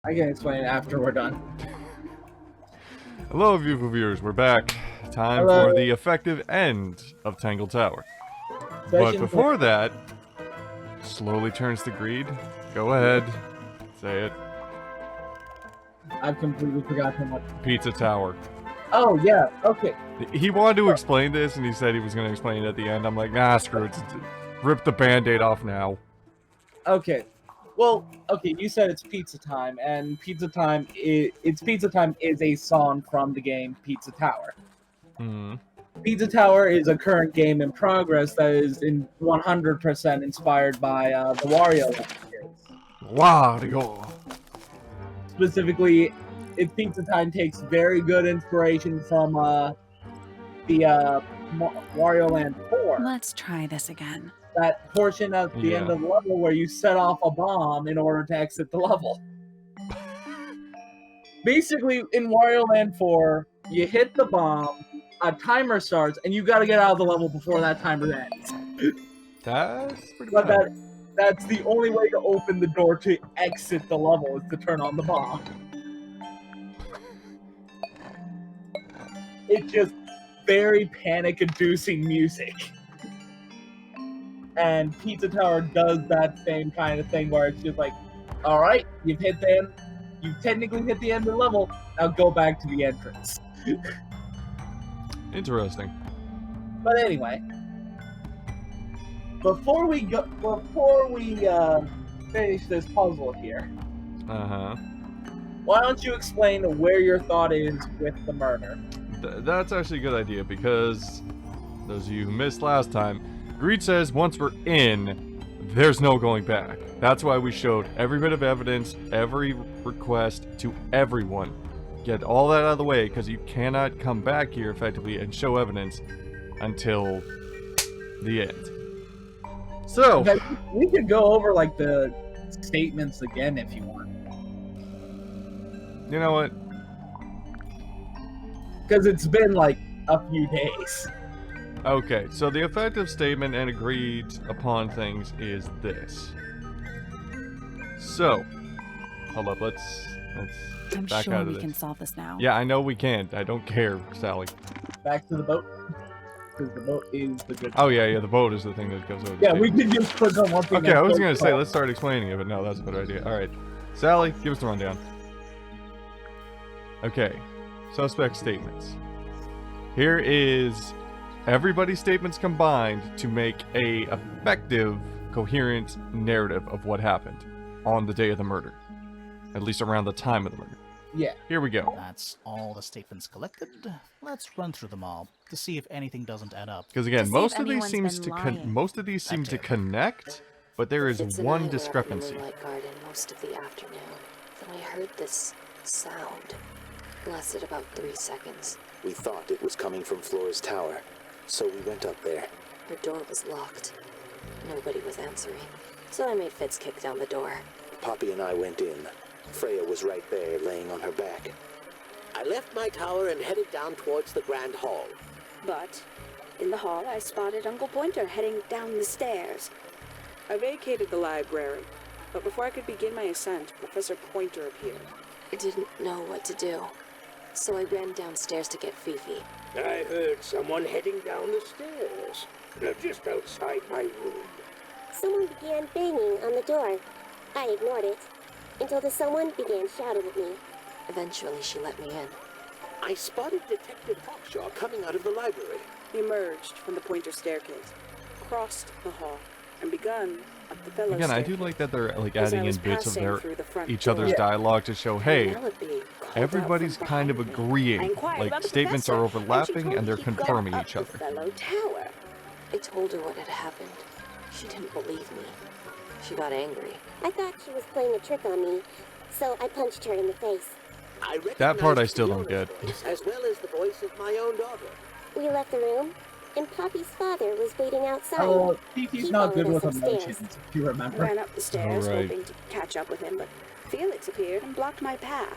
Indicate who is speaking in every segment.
Speaker 1: I can explain it after we're done.
Speaker 2: Hello, beautiful viewers. We're back. Time
Speaker 1: Hello.
Speaker 2: for the effective end of Tangle Tower. But
Speaker 1: Session
Speaker 2: before that, slowly turns to greed. Go ahead. Say it.
Speaker 1: I've completely forgotten what.
Speaker 2: Pizza Tower.
Speaker 1: Oh, yeah, okay.
Speaker 2: He wanted to explain this, and he said he was going to explain it at the end. I'm like, nah, screw it. Rip the Band-Aid off now.
Speaker 1: Okay. Well, okay, you said it's Pizza Time, and Pizza Time is a song from the game Pizza Tower.
Speaker 2: Hmm.
Speaker 1: Pizza Tower is a current game in progress that is in 100% inspired by the Wario Land series.
Speaker 2: Wow, to go.
Speaker 1: Specifically, Pizza Time takes very good inspiration from the Wario Land 4.
Speaker 3: Let's try this again.
Speaker 1: That portion at the end of the level where you set off a bomb in order to exit the level. Basically, in Wario Land 4, you hit the bomb, a timer starts, and you got to get out of the level before that timer ends.
Speaker 2: That's pretty
Speaker 1: But
Speaker 2: bad.
Speaker 1: that's the only way to open the door to exit the level is to turn on the bomb. It's just very panic-inducing music. And Pizza Tower does that same kind of thing where it's just like, all right, you've technically hit the end of the level, now go back to the entrance.
Speaker 2: Interesting.
Speaker 1: But anyway, before we finish this puzzle here, why don't you explain where your thought is with the murder?
Speaker 2: That's actually a good idea, because those of you who missed last time, Greed says once we're in, there's no going back. That's why we showed every bit of evidence, every request to everyone. Get all that out of the way, because you cannot come back here effectively and show evidence until the end. So,
Speaker 1: we could go over like the statements again if you want.
Speaker 2: You know what?
Speaker 1: Because it's been like a few days.
Speaker 2: Okay, so the effective statement and agreed upon things is this. So, hold up, let's
Speaker 3: I'm
Speaker 2: back
Speaker 3: sure
Speaker 2: out of
Speaker 3: we
Speaker 2: this.
Speaker 3: can solve this now.
Speaker 2: Yeah, I know we can't. I don't care, Sally.
Speaker 1: Back to the boat. Because the boat is the good.
Speaker 2: Oh yeah, the boat is the thing that goes over.
Speaker 1: Yeah, we can just click on one thing.
Speaker 2: Okay, I was gonna say let's start explaining it, but no, that's a better idea. All right, Sally, give us the rundown. Okay, suspect statements. Here is everybody's statements combined to make a effective, coherent narrative of what happened on the day of the murder, at least around the time of the murder.
Speaker 1: Yeah.
Speaker 2: Here we go.
Speaker 4: That's all the statements collected. Let's run through them all to see if anything doesn't add up.
Speaker 2: Because again, most of these seem to connect, but there is one discrepancy.
Speaker 5: In the Moonlight Garden most of the afternoon. Then I heard this sound. Lasted about 3 seconds.
Speaker 6: We thought it was coming from Flora's tower, so we went up there.
Speaker 5: Her door was locked. Nobody was answering. So I made Fitz kick down the door.
Speaker 6: Poppy and I went in. Freya was right there, laying on her back.
Speaker 7: I left my tower and headed down towards the Grand Hall.
Speaker 8: But in the hall, I spotted Uncle Pointer heading down the stairs. I vacated the library, but before I could begin my ascent, Professor Pointer appeared.
Speaker 5: I didn't know what to do, so I ran downstairs to get Fifi.
Speaker 7: I heard someone heading down the stairs, just outside my room.
Speaker 9: Someone began banging on the door. I ignored it, until the someone began shouting at me.
Speaker 5: Eventually, she let me in.
Speaker 7: I spotted Detective Hawkshaw coming out of the library.
Speaker 8: He emerged from the Pointer staircase, crossed the hall, and begun up the fellow
Speaker 2: Again, I
Speaker 8: staircase.
Speaker 2: do like that they're like
Speaker 8: As I
Speaker 2: adding
Speaker 8: was
Speaker 2: in bits of
Speaker 8: passing
Speaker 2: their
Speaker 8: through the front
Speaker 2: each
Speaker 8: door,
Speaker 2: other's dialogue to show, hey,
Speaker 5: Penelope called
Speaker 2: everybody's
Speaker 5: out from
Speaker 2: kind of
Speaker 5: behind me.
Speaker 8: I
Speaker 2: agreeing.
Speaker 8: inquired about
Speaker 2: Like
Speaker 8: the
Speaker 2: statements are
Speaker 8: professor,
Speaker 2: overlapping and they're
Speaker 8: she told me he'd
Speaker 2: confirming
Speaker 8: gone up
Speaker 2: each
Speaker 8: the
Speaker 2: other.
Speaker 8: fellow tower.
Speaker 5: I told her what had happened. She didn't believe me. She got angry.
Speaker 9: I thought she was playing a trick on me, so I punched her in the face.
Speaker 7: I
Speaker 2: That part I
Speaker 7: recognized
Speaker 2: still don't
Speaker 7: Fiona's
Speaker 2: get.
Speaker 7: voice, as well as the voice of my own daughter.
Speaker 9: We left the room, and Poppy's father was waiting outside.
Speaker 1: Oh, Fifi's not good with
Speaker 9: followed us upstairs.
Speaker 1: emotions, if you remember.
Speaker 8: Ran up the stairs,
Speaker 2: Alright.
Speaker 8: hoping to catch up with him, but Felix appeared and blocked my path.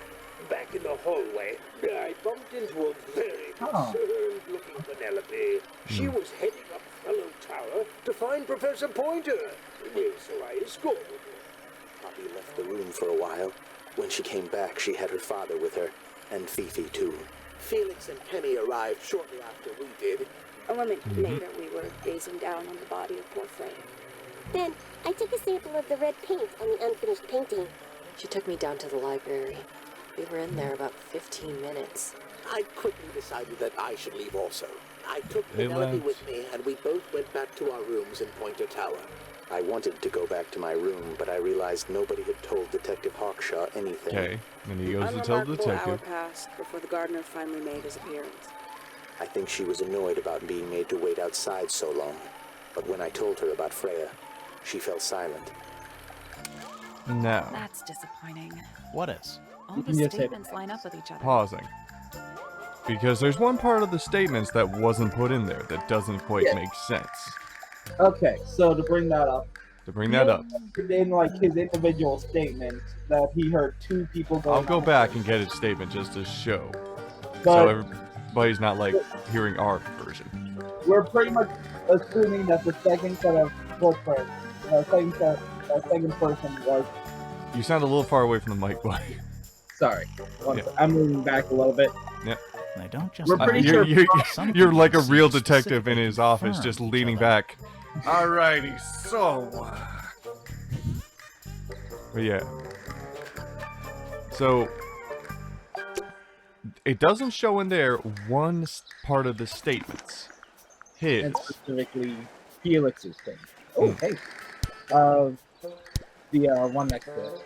Speaker 7: Back in the hallway, I bumped into a very concerned-looking Penelope. She was heading up Fellow Tower to find Professor Pointer, so I escorted her.
Speaker 6: Poppy left the room for a while, When she came back, she had her father with her, and Fifi too.
Speaker 7: Felix and Penny arrived shortly after we did.
Speaker 8: A moment later, we were gazing down on the body of poor Freya.
Speaker 9: Then, I took a sample of the red paint on the unfinished painting.
Speaker 5: She took me down to the library. We were in there about 15 minutes.
Speaker 7: I quickly decided that I should leave also. I took
Speaker 2: They
Speaker 7: Penelope
Speaker 2: left.
Speaker 7: with me, and we both went back to our rooms in Pointer Tower.
Speaker 6: I wanted to go back to my room, but I realized nobody had told Detective Hawkshaw anything.
Speaker 2: Okay, then he goes to tell the
Speaker 8: Unremarkable hour
Speaker 2: detective.
Speaker 8: passed before the gardener finally made his appearance.
Speaker 6: I think she was annoyed about being made to wait outside so long. But when I told her about Freya, she fell silent.
Speaker 2: Now,
Speaker 3: That's disappointing.
Speaker 4: What is?
Speaker 3: All the
Speaker 1: Yes, I-
Speaker 3: statements line up with each other.
Speaker 2: pausing. Because there's one part of the statements that wasn't put in there that doesn't quite
Speaker 1: Yeah.
Speaker 2: make sense.
Speaker 1: Okay, so to bring that up,
Speaker 2: To bring that up,
Speaker 1: in like his individual statement that he heard two people going.
Speaker 2: I'll go
Speaker 1: on.
Speaker 2: back and get his statement just to show.
Speaker 1: But
Speaker 2: So everybody's not like hearing our version.
Speaker 1: we're pretty much assuming that the second set of footprints, the second person was.
Speaker 2: You sound a little far away from the mic, buddy.
Speaker 1: Sorry,
Speaker 2: Yeah.
Speaker 1: I'm moving back a little bit.
Speaker 4: They don't just.
Speaker 1: We're pretty sure-
Speaker 2: You're like a real
Speaker 4: Something
Speaker 2: detective in his office,
Speaker 4: confirmed
Speaker 2: just
Speaker 4: each
Speaker 2: leaning
Speaker 4: other.
Speaker 2: back. Alrighty, so. But yeah. So. It doesn't show in there one part of the statements. His.
Speaker 1: And specifically Felix's thing. Oh,
Speaker 2: Hmm.
Speaker 1: hey. The one next to it.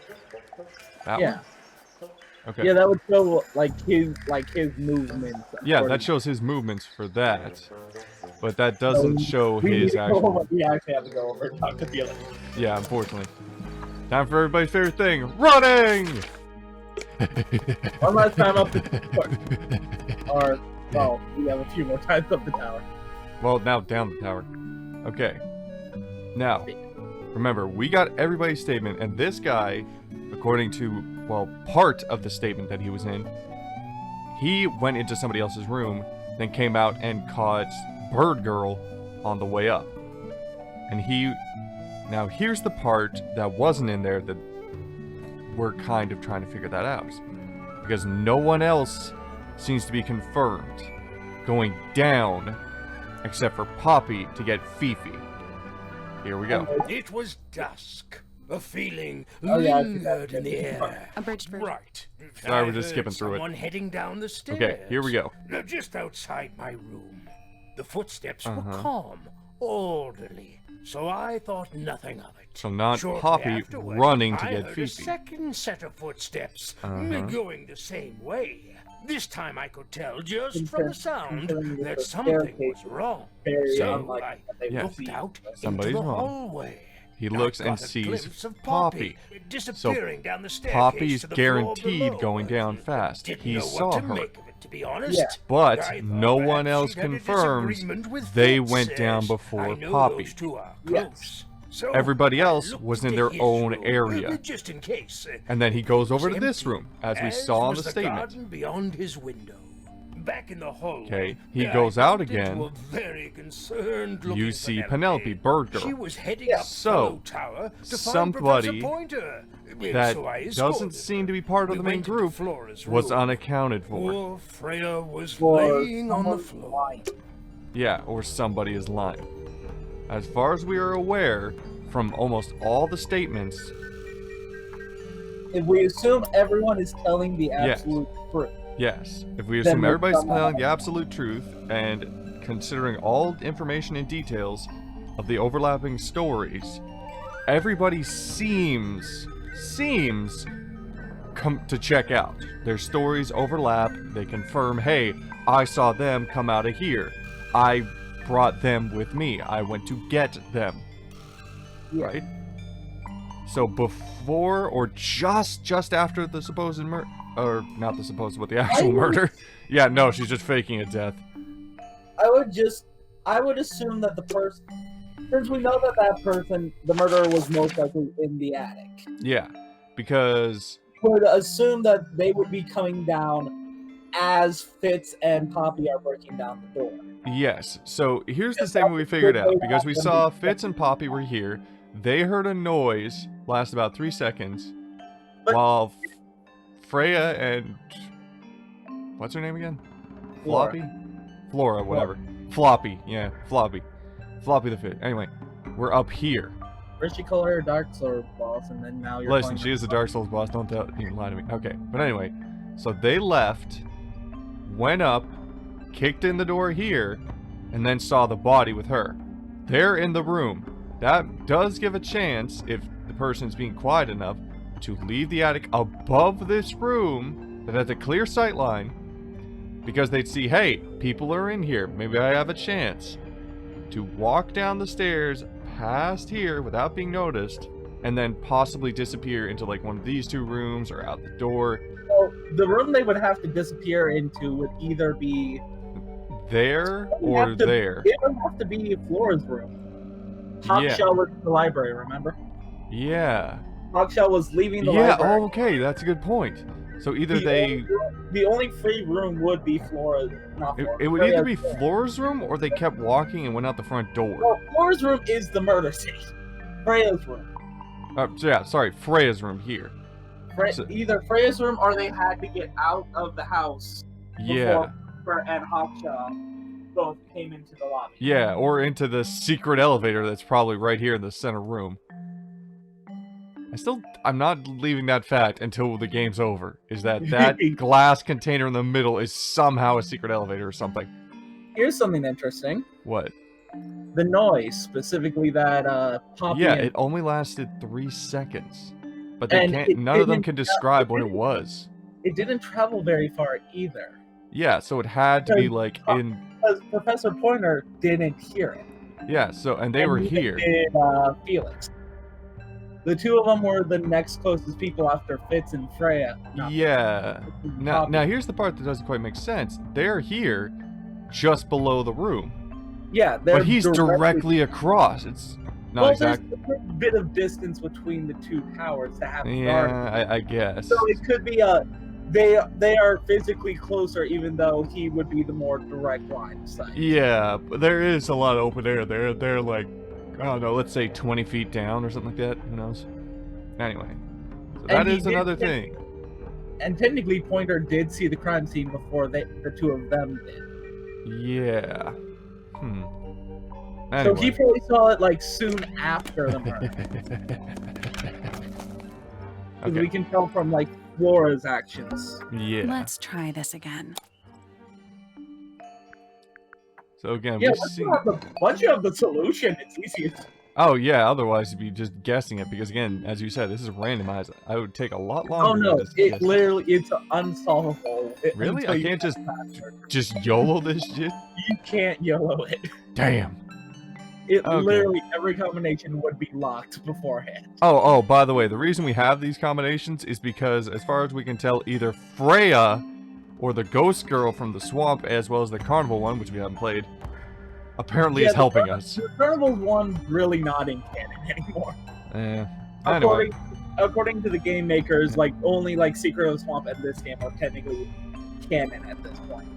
Speaker 2: That
Speaker 1: Yeah.
Speaker 2: one? Okay.
Speaker 1: Yeah, that would show like his movements.
Speaker 2: Yeah,
Speaker 1: according-
Speaker 2: that shows his movements for that. But that doesn't show
Speaker 1: we need
Speaker 2: his
Speaker 1: to go
Speaker 2: actual.
Speaker 1: over- We actually have to go over and talk to Felix.
Speaker 2: Yeah, unfortunately. Time for everybody's favorite thing, running!
Speaker 1: One last time up the Or, well, we have a few more times up the tower.
Speaker 2: Well, now down the tower. Okay. Now, remember, we got everybody's statement, and this guy, according to, well, part of the statement that he was in, he went into somebody else's room, then came out and caught Bird Girl on the way up. And he... Now, here's the part that wasn't in there that we're kind of trying to figure that out. Because no one else seems to be confirmed going down except for Poppy to get Fifi. Here we go.
Speaker 7: It was dusk. A feeling
Speaker 1: Oh, yeah, I see
Speaker 7: lingered
Speaker 1: that.
Speaker 7: in the air.
Speaker 3: Abridged version.
Speaker 7: Right.
Speaker 2: Sorry, we're
Speaker 7: I
Speaker 2: just skipping
Speaker 7: heard
Speaker 2: through it.
Speaker 7: someone heading down the stairs.
Speaker 2: Okay, here we go.
Speaker 7: Now, just outside my room. The footsteps were
Speaker 2: Uh-huh.
Speaker 7: calm, orderly, so I thought nothing of it.
Speaker 2: So not
Speaker 7: Shortly
Speaker 2: Poppy
Speaker 7: afterward,
Speaker 2: running to
Speaker 7: I
Speaker 2: get
Speaker 7: heard
Speaker 2: Fifi.
Speaker 7: a second set of footsteps
Speaker 2: Uh-huh.
Speaker 7: going the same way. This time I could tell just
Speaker 1: Concerning-
Speaker 7: from the sound
Speaker 1: concerning
Speaker 7: that
Speaker 1: the
Speaker 7: something
Speaker 1: staircase
Speaker 7: was wrong.
Speaker 1: very
Speaker 7: So
Speaker 1: unlike
Speaker 7: I
Speaker 1: what they
Speaker 2: Yeah.
Speaker 7: looked
Speaker 1: received.
Speaker 7: out
Speaker 2: Somebody's
Speaker 7: into the
Speaker 2: wrong.
Speaker 7: hallway.
Speaker 2: He
Speaker 7: I
Speaker 2: looks
Speaker 7: got
Speaker 2: and
Speaker 7: a
Speaker 2: sees
Speaker 7: glimpse of
Speaker 2: Poppy.
Speaker 7: disappearing down the staircase
Speaker 2: Poppy's
Speaker 7: to the floor
Speaker 2: guaranteed
Speaker 7: below.
Speaker 2: going down fast.
Speaker 7: Didn't
Speaker 2: He
Speaker 7: know
Speaker 2: saw
Speaker 7: what to
Speaker 2: her.
Speaker 7: make of it, to be honest.
Speaker 1: Yeah.
Speaker 2: But
Speaker 7: I thought
Speaker 2: no one
Speaker 7: perhaps
Speaker 2: else
Speaker 7: she'd had a
Speaker 2: confirms
Speaker 7: disagreement with
Speaker 2: they
Speaker 7: Fitz,
Speaker 2: went down
Speaker 7: as
Speaker 2: before
Speaker 7: I know
Speaker 2: Poppy.
Speaker 7: those two are
Speaker 1: Yes.
Speaker 7: close. So
Speaker 2: Everybody
Speaker 7: I
Speaker 2: else
Speaker 7: looked
Speaker 2: was in
Speaker 7: to
Speaker 2: their
Speaker 7: his
Speaker 2: own
Speaker 7: room,
Speaker 2: area.
Speaker 7: just in case.
Speaker 2: And then he goes over to
Speaker 7: was
Speaker 2: this
Speaker 7: empty,
Speaker 2: room, as we
Speaker 7: as
Speaker 2: saw in
Speaker 7: was
Speaker 2: the statement.
Speaker 7: garden beyond his window. Back in the hallway,
Speaker 2: Okay, he
Speaker 7: I
Speaker 2: goes out
Speaker 7: bumped into
Speaker 2: again.
Speaker 7: a very concerned-looking
Speaker 2: You see Penelope, Bird Girl.
Speaker 7: She was heading up
Speaker 2: So,
Speaker 7: Fellow Tower to
Speaker 2: somebody
Speaker 7: find Professor Pointer.
Speaker 2: That
Speaker 7: So I
Speaker 2: doesn't
Speaker 7: escorted
Speaker 2: seem
Speaker 7: her.
Speaker 2: to be part of
Speaker 7: We
Speaker 2: the main
Speaker 7: went into
Speaker 2: group
Speaker 7: Flora's
Speaker 2: was
Speaker 7: room.
Speaker 2: unaccounted for.
Speaker 7: Poor Freya was
Speaker 1: For
Speaker 7: laying on the
Speaker 1: someone
Speaker 7: floor.
Speaker 1: lying.
Speaker 2: Yeah, or somebody is lying. As far as we are aware, from almost all the statements,
Speaker 1: If we assume everyone is telling the
Speaker 2: Yes.
Speaker 1: absolute truth,
Speaker 2: yes. If we
Speaker 1: Then
Speaker 2: assume
Speaker 1: we'll
Speaker 2: everybody's
Speaker 1: come out.
Speaker 2: telling the absolute truth, and considering all information and details of the overlapping stories, everybody seems to check out. Their stories overlap. They confirm, hey, I saw them come out of here. I brought them with me. I went to get them.
Speaker 1: yeah.
Speaker 2: Right? So before or just after the supposed murder, or not the supposed, but the actual murder. Yeah, no, she's just faking a death.
Speaker 1: I would assume that the person, since we know that person, the murderer was most likely in the attic,
Speaker 2: Yeah, because
Speaker 1: would assume that they would be coming down as Fitz and Poppy are breaking down the door.
Speaker 2: yes. So here's the statement we figured out, because we saw Fitz and Poppy were here. They heard a noise last about 3 seconds,
Speaker 1: But-
Speaker 2: while Freya and what's her name again?
Speaker 1: Flora.
Speaker 2: Floppy? Flora, whatever. Floppy, yeah, Floppy. Floppy the Fit. Anyway, we're up here.
Speaker 1: First you call her a Dark Souls boss, and then now you're
Speaker 2: Listen,
Speaker 1: calling
Speaker 2: she
Speaker 1: her-
Speaker 2: is a Dark Souls boss. Don't even lie to me. Okay, but anyway, so they left, went up, kicked in the door here, and then saw the body with her. They're in the room. That does give a chance, if the person's being quiet enough, to leave the attic above this room that has a clear sight line, because they'd see, hey, people are in here. Maybe I have a chance to walk down the stairs past here without being noticed, and then possibly disappear into like one of these two rooms or out the door.
Speaker 1: Well, the room they would have to disappear into would either be
Speaker 2: There or there.
Speaker 1: It would have to be Flora's room. Hawkshell was in the library, remember?
Speaker 2: Yeah.
Speaker 1: Hawkshell was leaving the
Speaker 2: Yeah,
Speaker 1: library.
Speaker 2: oh, okay, that's a good point. So either
Speaker 1: The only free room would be Flora's. Not Flora,
Speaker 2: it would either be
Speaker 1: Freya's room.
Speaker 2: Flora's room or they kept walking and went out the front door.
Speaker 1: Well, Flora's room is the murder scene. Freya's room.
Speaker 2: So yeah, sorry, Freya's room here.
Speaker 1: Either Freya's room or they had to get out of the house.
Speaker 2: Yeah.
Speaker 1: Before and Hawkshell both came into the lobby.
Speaker 2: Yeah, or into the secret elevator that's probably right here in the center room. I'm not leaving that fact until the game's over. Is that glass container in the middle is somehow a secret elevator or something.
Speaker 1: Here's something interesting.
Speaker 2: What?
Speaker 1: The noise, specifically that popping.
Speaker 2: Yeah, it only lasted 3 seconds. But they none of them can describe what it was.
Speaker 1: It didn't travel very far either.
Speaker 2: Yeah, so it had to be like in...
Speaker 1: Because Professor Pointer didn't hear it.
Speaker 2: Yeah, so, and they were here.
Speaker 1: Did Felix. The two of them were the next closest people after Fitz and Freya.
Speaker 2: Yeah. Now here's the part that doesn't quite make sense. They're here, just below the room.
Speaker 1: Yeah,
Speaker 2: but he's directly across. It's not exactly.
Speaker 1: There's a bit of distance between the two towers to have.
Speaker 2: Yeah, I guess.
Speaker 1: So it could be they are physically closer, even though he would be the more direct line of sight.
Speaker 2: Yeah, but there is a lot of open air there. They're like, I don't know, let's say 20 feet down or something like that. Who knows? Anyway, so that is another thing.
Speaker 1: And technically, Pointer did see the crime scene before the two of them did.
Speaker 2: Yeah.
Speaker 1: So he probably saw it like soon after the murder.
Speaker 2: Okay.
Speaker 1: We can tell from like Flora's actions.
Speaker 2: Yeah.
Speaker 3: Let's try this again.
Speaker 2: So again,
Speaker 1: yeah, once you have the solution, it's easiest.
Speaker 2: Oh yeah, otherwise you'd be just guessing it because again, as you said, this is randomized. I would take a lot longer.
Speaker 1: Oh no, it's unsolvable.
Speaker 2: Really? I can't just YOLO this shit?
Speaker 1: You can't YOLO it.
Speaker 2: Damn.
Speaker 1: Literally every combination would be locked beforehand.
Speaker 2: Oh, by the way, the reason we have these combinations is because as far as we can tell, either Freya or the ghost girl from the swamp, as well as the carnival one, which we haven't played, apparently is helping us.
Speaker 1: The carnival one's really not in canon anymore.
Speaker 2: Anyway.
Speaker 1: According to the game makers, like only like Secret of the Swamp and this game are technically canon at this point.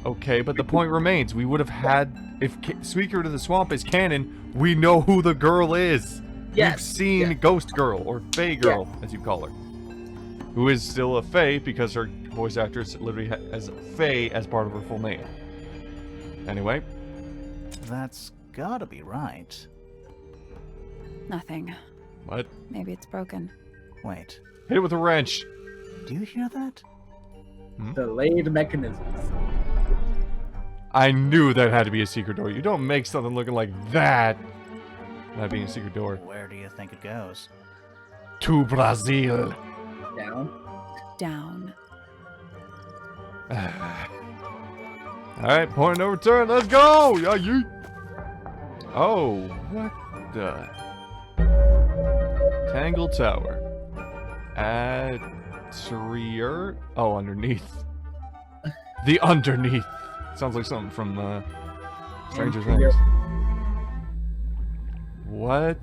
Speaker 2: Okay, but the point remains, we would have had, if Secret of the Swamp is canon, we know who the girl is.
Speaker 1: Yes.
Speaker 2: We've seen Ghost Girl, or Fae Girl, as you call her. Who is still a Fae because her voice actress literally has Fae as part of her full name. Anyway.
Speaker 4: That's gotta be right.
Speaker 3: Nothing.
Speaker 2: What?
Speaker 3: Maybe it's broken.
Speaker 4: Wait.
Speaker 2: Hit it with a wrench.
Speaker 4: Do you hear that?
Speaker 1: Delayed mechanisms.
Speaker 2: I knew that had to be a secret door. You don't make something looking like that. That being a secret door.
Speaker 4: Where do you think it goes?
Speaker 2: To Brazil.
Speaker 1: Down.
Speaker 3: Down.
Speaker 2: Alright, point no return. Let's go! Yeah, you. Oh, what the? Tangle Tower. Attrier? Oh, underneath. The underneath. Sounds like something from Stranger Things. What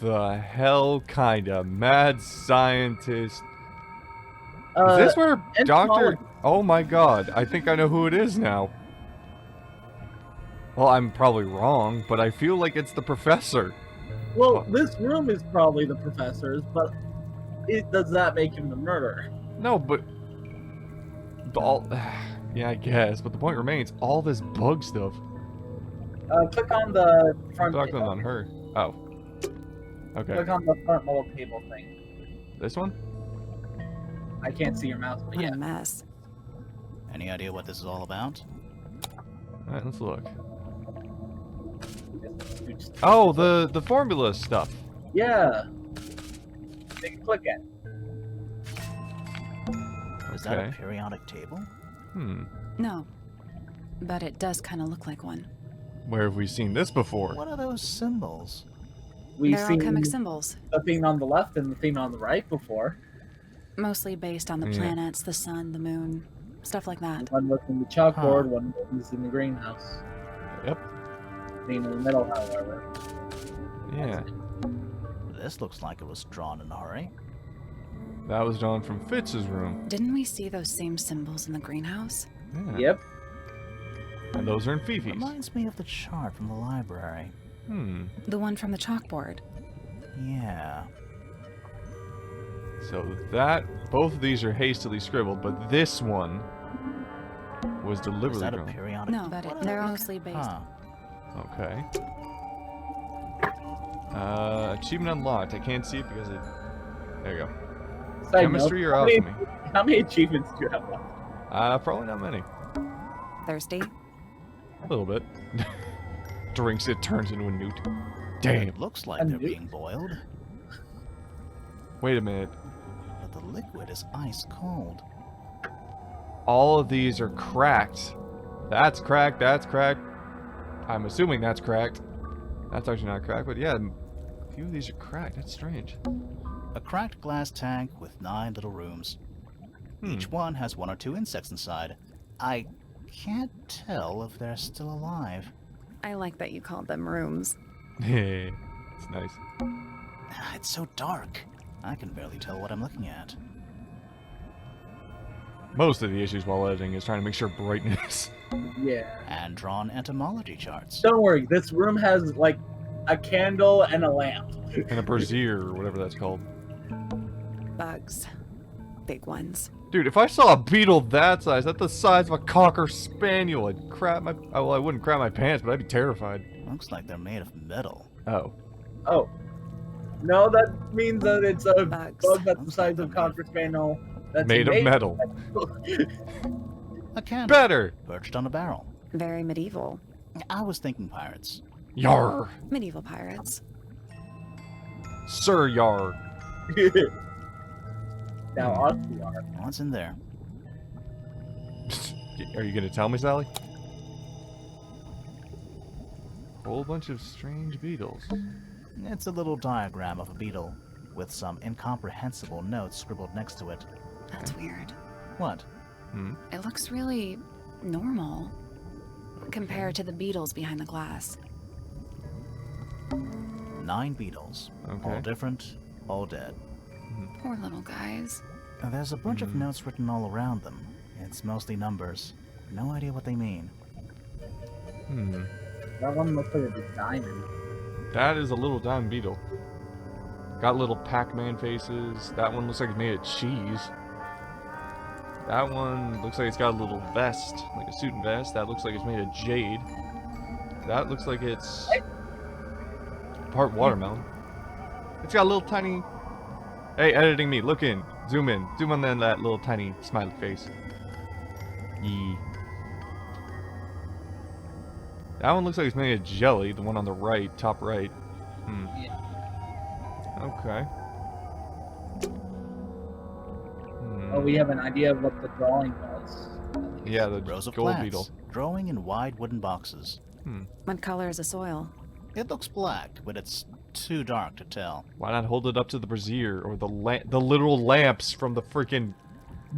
Speaker 2: the hell kind of mad scientist? Is this where Dr. Oh my god, I think I know who it is now. Well, I'm probably wrong, but I feel like it's the professor.
Speaker 1: Well, this room is probably the professor's, but it does not make him the murderer.
Speaker 2: No, but all. Yeah, I guess. But the point remains, all this bug stuff.
Speaker 1: Click on the
Speaker 2: I'm
Speaker 1: front.
Speaker 2: talking on her. Oh. Okay.
Speaker 1: Click on the front little table thing.
Speaker 2: This one?
Speaker 1: I can't see your mouse, but
Speaker 3: What
Speaker 1: yeah.
Speaker 3: a mess.
Speaker 4: Any idea what this is all about?
Speaker 2: All right, let's look. Oh, the formula stuff.
Speaker 1: Yeah. Take a click at it.
Speaker 4: Is that a
Speaker 2: Okay.
Speaker 4: periodic table?
Speaker 3: No. But it does kind of look like one.
Speaker 2: Where have we seen this before?
Speaker 4: What are those symbols?
Speaker 1: We've
Speaker 3: They're
Speaker 1: seen
Speaker 3: alchemic symbols,
Speaker 1: the thing on the left and the thing on the right before.
Speaker 3: mostly based on the
Speaker 2: Yeah.
Speaker 3: planets, the sun, the moon, stuff like that.
Speaker 1: One was in the chalkboard,
Speaker 4: Huh.
Speaker 1: one was in the greenhouse.
Speaker 2: Yep.
Speaker 1: Being in the middle, however.
Speaker 2: Yeah.
Speaker 4: This looks like it was drawn in a hurry.
Speaker 2: That was drawn from Fitz's room.
Speaker 3: Didn't we see those same symbols in the greenhouse?
Speaker 2: Yeah.
Speaker 1: Yep.
Speaker 2: And those are in Fifi's.
Speaker 4: Reminds me of the chart from the library.
Speaker 3: The one from the chalkboard.
Speaker 4: Yeah.
Speaker 2: So both of these are hastily scribbled, but this one was
Speaker 4: Is
Speaker 2: deliberately
Speaker 4: that a
Speaker 2: drawn.
Speaker 4: periodic?
Speaker 3: No, but
Speaker 4: What are
Speaker 3: they're
Speaker 4: those?
Speaker 3: mostly based.
Speaker 4: Huh.
Speaker 2: Okay. Achievement unlocked. I can't see it because it. There you go.
Speaker 1: Side
Speaker 2: Chemistry
Speaker 1: note,
Speaker 2: or alchemy?
Speaker 1: How many achievements do you have left?
Speaker 2: Probably not many.
Speaker 3: Thirsty?
Speaker 2: A little bit. Drinks it, turns into a newt. Damn.
Speaker 4: It looks like
Speaker 1: A
Speaker 4: they're
Speaker 1: newt?
Speaker 4: being boiled,
Speaker 2: Wait a minute.
Speaker 4: but the liquid is ice cold.
Speaker 2: All of these are cracked. That's cracked. That's cracked. I'm assuming that's cracked. That's actually not cracked, but yeah, a few of these are cracked. That's strange.
Speaker 4: A cracked glass tank with 9 little rooms. Each one has 1 or 2 insects inside. I can't tell if they're still alive.
Speaker 3: I like that you called them rooms.
Speaker 2: Hey, it's nice.
Speaker 4: It's so dark. I can barely tell what I'm looking at.
Speaker 2: Most of the issues while editing is trying to make sure brightness.
Speaker 1: Yeah.
Speaker 4: And drawn entomology charts.
Speaker 1: Don't worry, this room has like a candle and a lamp.
Speaker 2: And a brazier or whatever that's called.
Speaker 3: Bugs. Big ones.
Speaker 2: Dude, if I saw a beetle that size, that's the size of a cocker spaniel, I'd crap my. Well, I wouldn't crap my pants, but I'd be terrified.
Speaker 4: Looks like they're made of metal.
Speaker 2: Oh.
Speaker 1: Oh. No, that means that it's a
Speaker 3: Bugs.
Speaker 1: bug that's the size of Cocker Spaniel. That's
Speaker 2: Made of metal.
Speaker 4: A candle.
Speaker 2: Better!
Speaker 4: Perched on a barrel.
Speaker 3: Very medieval.
Speaker 4: I was thinking pirates.
Speaker 2: Yar!
Speaker 3: Medieval pirates.
Speaker 2: Sir Yar.
Speaker 1: Now us we are.
Speaker 4: What's in there?
Speaker 2: Are you gonna tell me, Sally? Whole bunch of strange beetles.
Speaker 4: It's a little diagram of a beetle, with some incomprehensible notes scribbled next to it.
Speaker 3: That's weird.
Speaker 4: What?
Speaker 3: It looks really normal compared to the beetles behind the glass.
Speaker 4: 9 beetles.
Speaker 2: Okay.
Speaker 4: All different, all dead.
Speaker 3: Poor little guys.
Speaker 4: There's a bunch of notes written all around them. It's mostly numbers. No idea what they mean.
Speaker 1: That one looks like a big diamond.
Speaker 2: That is a little diamond beetle. Got little Pac-Man faces. That one looks like it's made of cheese. That one looks like it's got a little vest, like a suit and vest. That looks like it's made of jade. That looks like it's part watermelon. It's got a little tiny... Hey, editing me, look in. Zoom in. Zoom on that little tiny smiley face. Yee. That one looks like it's made of jelly, the one on the right, top right. Okay.
Speaker 1: Oh, we have an idea of what the drawing was.
Speaker 2: Yeah, the
Speaker 4: Rows of
Speaker 2: gold
Speaker 4: plants,
Speaker 2: beetle.
Speaker 4: growing in wide wooden boxes.
Speaker 3: What color is the soil?
Speaker 4: It looks black, but it's too dark to tell.
Speaker 2: Why not hold it up to the brazier or the literal lamps from the freaking...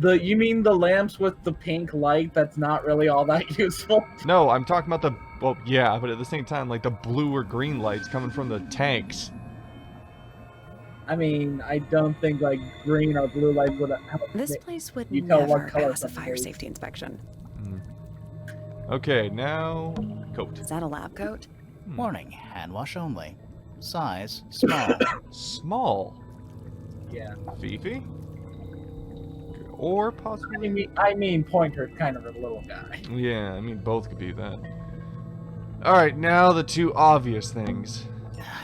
Speaker 1: You mean the lamps with the pink light that's not really all that useful?
Speaker 2: No, I'm talking about the... Well, yeah, but at the same time, like the blue or green lights coming from the tanks.
Speaker 1: I mean, I don't think like green or blue lights would help.
Speaker 3: This place would
Speaker 1: You tell what
Speaker 3: never
Speaker 1: color
Speaker 3: pass a
Speaker 1: something
Speaker 3: fire
Speaker 1: is.
Speaker 3: safety inspection.
Speaker 2: Okay, now... Coat.
Speaker 3: Is that a lab coat?
Speaker 4: Warning, hand wash only. Size, small.
Speaker 2: Small.
Speaker 1: Yeah.
Speaker 2: Fifi? Or possibly...
Speaker 1: I mean, Pointer's kind of a little guy.
Speaker 2: Yeah, I mean, both could be that. Alright, now the two obvious things.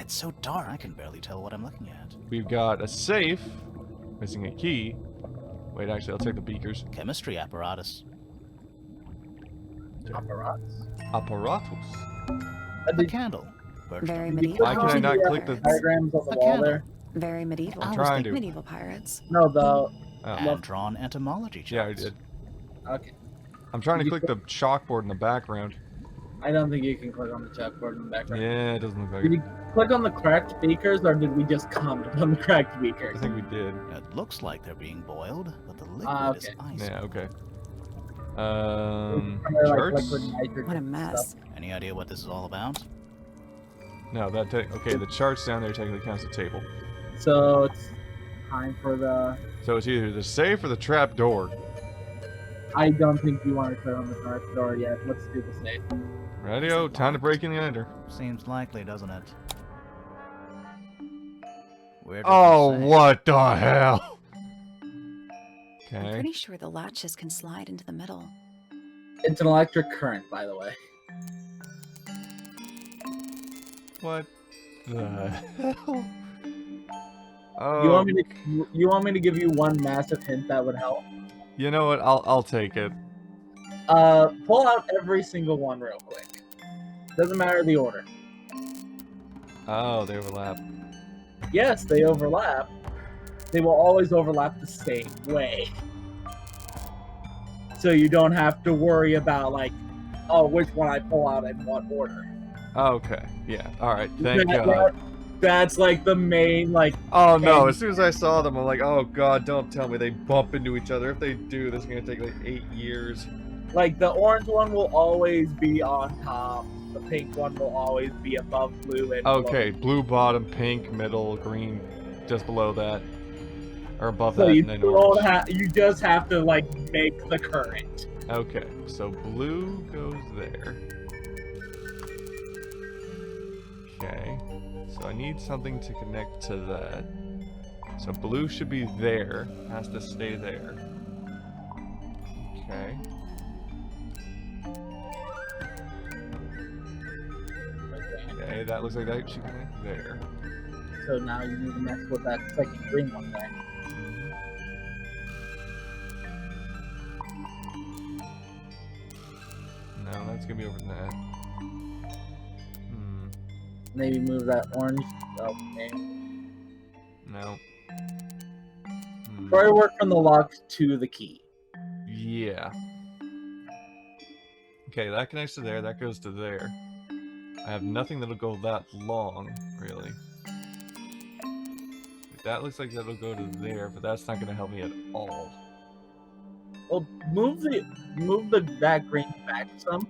Speaker 4: It's so dark, I can barely tell what I'm looking at.
Speaker 2: We've got a safe, missing a key. Wait, actually, I'll take the beakers.
Speaker 4: Chemistry apparatus.
Speaker 1: Apparatus.
Speaker 2: Apparatus.
Speaker 4: A candle.
Speaker 3: Very
Speaker 1: You
Speaker 3: medieval.
Speaker 2: Why can I not click the...
Speaker 1: diagrams on the
Speaker 4: A
Speaker 1: wall
Speaker 4: candle.
Speaker 1: there?
Speaker 3: Very medieval.
Speaker 2: I'm trying to.
Speaker 3: Medieval pirates.
Speaker 1: No, the
Speaker 2: Oh.
Speaker 4: And drawn entomology
Speaker 2: Yeah, I
Speaker 4: charts.
Speaker 2: did.
Speaker 1: okay.
Speaker 2: I'm trying to click the chalkboard in the background.
Speaker 1: I don't think you can click on the chalkboard in the background.
Speaker 2: Yeah, it doesn't look like
Speaker 1: Did
Speaker 2: it.
Speaker 1: you click on the correct beakers, or did we just comment on the correct
Speaker 2: I
Speaker 1: beakers?
Speaker 2: think we did.
Speaker 4: It looks like they're being boiled, but the liquid
Speaker 1: Ah,
Speaker 4: is
Speaker 1: okay.
Speaker 4: ice.
Speaker 2: Yeah, okay.
Speaker 1: Kinda like
Speaker 2: Charts?
Speaker 1: liquid nitrogen
Speaker 3: What a
Speaker 1: and
Speaker 3: mess.
Speaker 1: stuff.
Speaker 4: Any idea what this is all about?
Speaker 2: No, that okay, the charts down there technically counts the table.
Speaker 1: So it's time for the.
Speaker 2: So it's either the safe or the trap door.
Speaker 1: I don't think you want to click on the trap door yet. Let's do the safe.
Speaker 2: Radio, time to break in the enter.
Speaker 4: Seems likely, doesn't it? Where did
Speaker 2: Oh,
Speaker 4: you say?
Speaker 2: what the hell?
Speaker 3: I'm
Speaker 2: Okay.
Speaker 3: pretty sure the latches can slide into the middle.
Speaker 1: It's an electric current, by the way.
Speaker 2: What the hell? Oh,
Speaker 1: You want me to give you one massive hint that would help?
Speaker 2: you know what? I'll take it.
Speaker 1: Pull out every single one real quick. Doesn't matter the order.
Speaker 2: Oh, they overlap.
Speaker 1: Yes, they overlap. They will always overlap the same way. So you don't have to worry about like, oh, which one I pull out in what order.
Speaker 2: Okay, yeah. All right, thank God.
Speaker 1: That's like the main like.
Speaker 2: Oh no! As soon as I saw them, I'm like, oh God, don't tell me they bump into each other. If they do, this is gonna take like 8 years.
Speaker 1: Like the orange one will always be on top. The pink one will always be above blue and
Speaker 2: Okay, blue bottom, pink middle, green just below that, or above
Speaker 1: So
Speaker 2: that,
Speaker 1: you
Speaker 2: and then
Speaker 1: don't
Speaker 2: orange.
Speaker 1: you just have to like make the current.
Speaker 2: Okay, so blue goes there. Okay, so I need something to connect to that. So blue should be there, has to stay there. Okay. Okay, that looks like that should connect there.
Speaker 1: So now you need to mess with that second green one there.
Speaker 2: No, that's gonna be over that.
Speaker 1: Maybe move that orange. Okay.
Speaker 2: No.
Speaker 1: Try to work from the lock to the key.
Speaker 2: Yeah. Okay, that connects to there, that goes to there. I have nothing that'll go that long, really. That looks like that'll go to there, but that's not gonna help me at all.
Speaker 1: Well, move that green back some.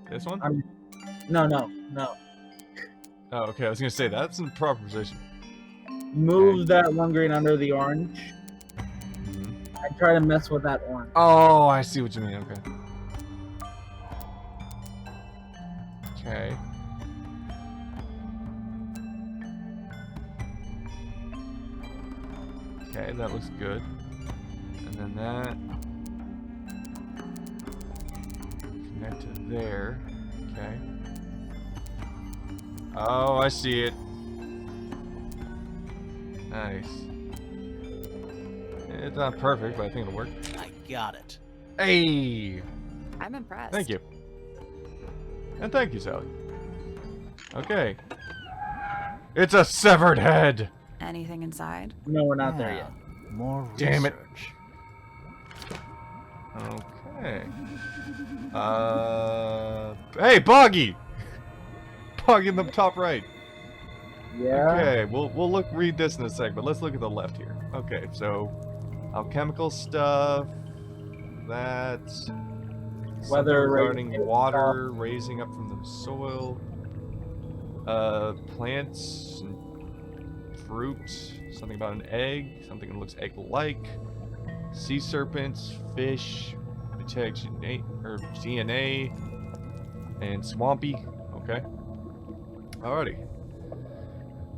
Speaker 2: This one?
Speaker 1: No.
Speaker 2: Oh, okay, I was gonna say, that's in proper position.
Speaker 1: Move that one green under the orange. And try to mess with that orange.
Speaker 2: Oh, I see what you mean, okay. Okay. Okay, that looks good. And then that. Connect to there. Okay. Oh, I see it. Nice. It's not perfect, but I think it'll work.
Speaker 4: I got it.
Speaker 2: Hey!
Speaker 3: I'm impressed.
Speaker 2: Thank you. And thank you, Sally. Okay. It's a severed head!
Speaker 3: Anything inside?
Speaker 1: No, we're not there
Speaker 4: Yeah,
Speaker 1: yet.
Speaker 4: More research.
Speaker 2: Damn it. Okay. Hey, Boggy! Boggy in the top right.
Speaker 1: Yeah.
Speaker 2: Okay, we'll read this in a sec, but let's look at the left here. Okay, so alchemical stuff. That's
Speaker 1: Weather
Speaker 2: regarding
Speaker 1: raising
Speaker 2: water raising up from the soil. Plants and fruit. Something about an egg. Something that looks egg-like. Sea serpents, fish, DNA, and swampy. Okay. Alrighty.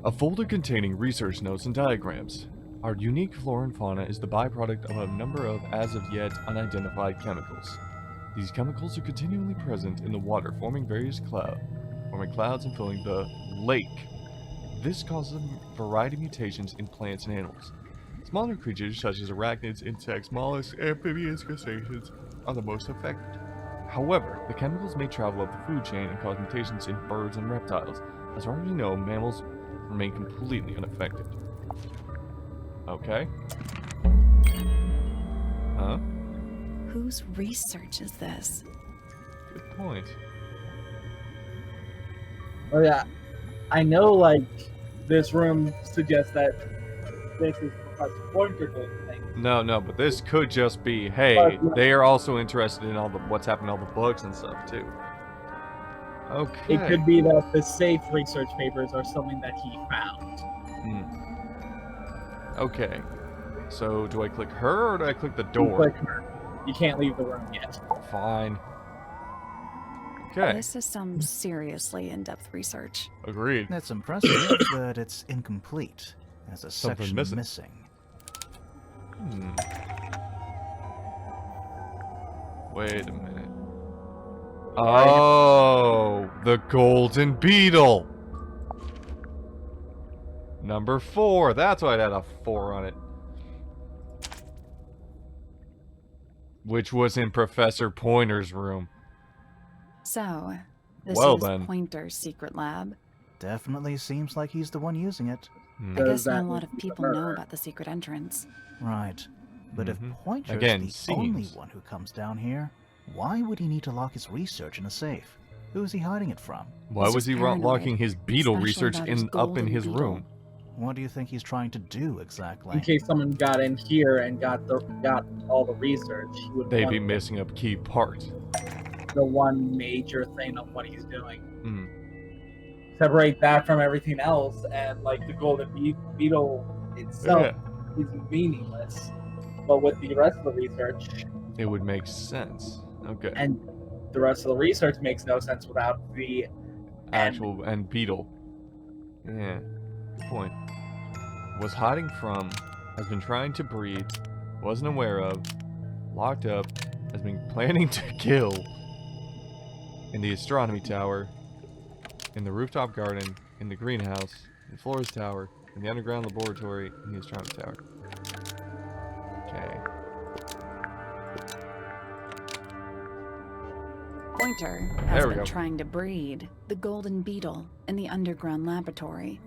Speaker 2: A folder containing research notes and diagrams. Our unique flora and fauna is the byproduct of a number of as of yet unidentified chemicals. These chemicals are continually present in the water, forming clouds and filling the lake. This causes a variety of mutations in plants and animals. Smaller creatures such as arachnids, insects, mollusks, amphibians, crustaceans are the most affected. However, the chemicals may travel up the food chain and cause mutations in birds and reptiles. As far as we know, mammals remain completely unaffected. Okay. Huh?
Speaker 3: Whose research is this?
Speaker 2: Good point.
Speaker 1: Oh yeah, I know. Like this room suggests that this is Professor Pointer doing things.
Speaker 2: No, but this could just be, hey, they are also interested in all the what's happening in all the books and stuff too. Okay.
Speaker 1: It could be that the safe research papers are something that he found.
Speaker 2: Okay. So do I click her or do I click the
Speaker 1: You
Speaker 2: door?
Speaker 1: click her. You can't leave the room yet.
Speaker 2: Fine. Okay.
Speaker 3: This is some seriously in-depth research.
Speaker 2: Agreed.
Speaker 4: That's impressive, but it's incomplete. There's a
Speaker 2: Something
Speaker 4: section
Speaker 2: missing. Wait a minute. Oh, the golden beetle. Number 4. That's why it had a 4 on it. Which was in Professor Pointer's room.
Speaker 3: So, this
Speaker 2: Well,
Speaker 3: is
Speaker 2: then.
Speaker 3: Pointer's secret lab.
Speaker 4: Definitely seems like he's the one using it.
Speaker 3: I guess
Speaker 1: Does that
Speaker 3: not a lot
Speaker 1: mean
Speaker 3: of people
Speaker 1: her?
Speaker 3: know about the secret entrance.
Speaker 4: Right. But if Pointer's
Speaker 2: Again,
Speaker 4: the only
Speaker 2: seems.
Speaker 4: one who comes down here, why would he need to lock his research in a safe? Who is he hiding it from?
Speaker 2: Why
Speaker 3: He's
Speaker 2: was he
Speaker 3: just paranoid,
Speaker 2: locking his beetle
Speaker 3: especially
Speaker 2: research
Speaker 3: about his
Speaker 2: up in
Speaker 3: golden
Speaker 2: his
Speaker 3: beetle.
Speaker 2: room?
Speaker 4: What do you think he's trying to do exactly?
Speaker 1: In case someone got in here and got all the research, he would
Speaker 2: They'd
Speaker 1: want
Speaker 2: be missing a key part.
Speaker 1: the one major thing of what he's doing.
Speaker 2: Hmm.
Speaker 1: Separate that from everything else, and like the golden beetle itself is meaningless. But with the rest of the research,
Speaker 2: It would make sense. Okay.
Speaker 1: and the rest of the research makes no sense without the
Speaker 2: Actual and beetle. Yeah. Good point. Was hiding from, has been trying to breed, wasn't aware of, locked up, has been planning to kill in the astronomy tower, in the rooftop garden, in the greenhouse, in Flora's tower, in the underground laboratory, in the astronomy tower. Okay.
Speaker 3: Pointer
Speaker 2: There
Speaker 3: has
Speaker 2: we
Speaker 3: been
Speaker 2: go.
Speaker 3: trying to breed the golden beetle in the underground laboratory.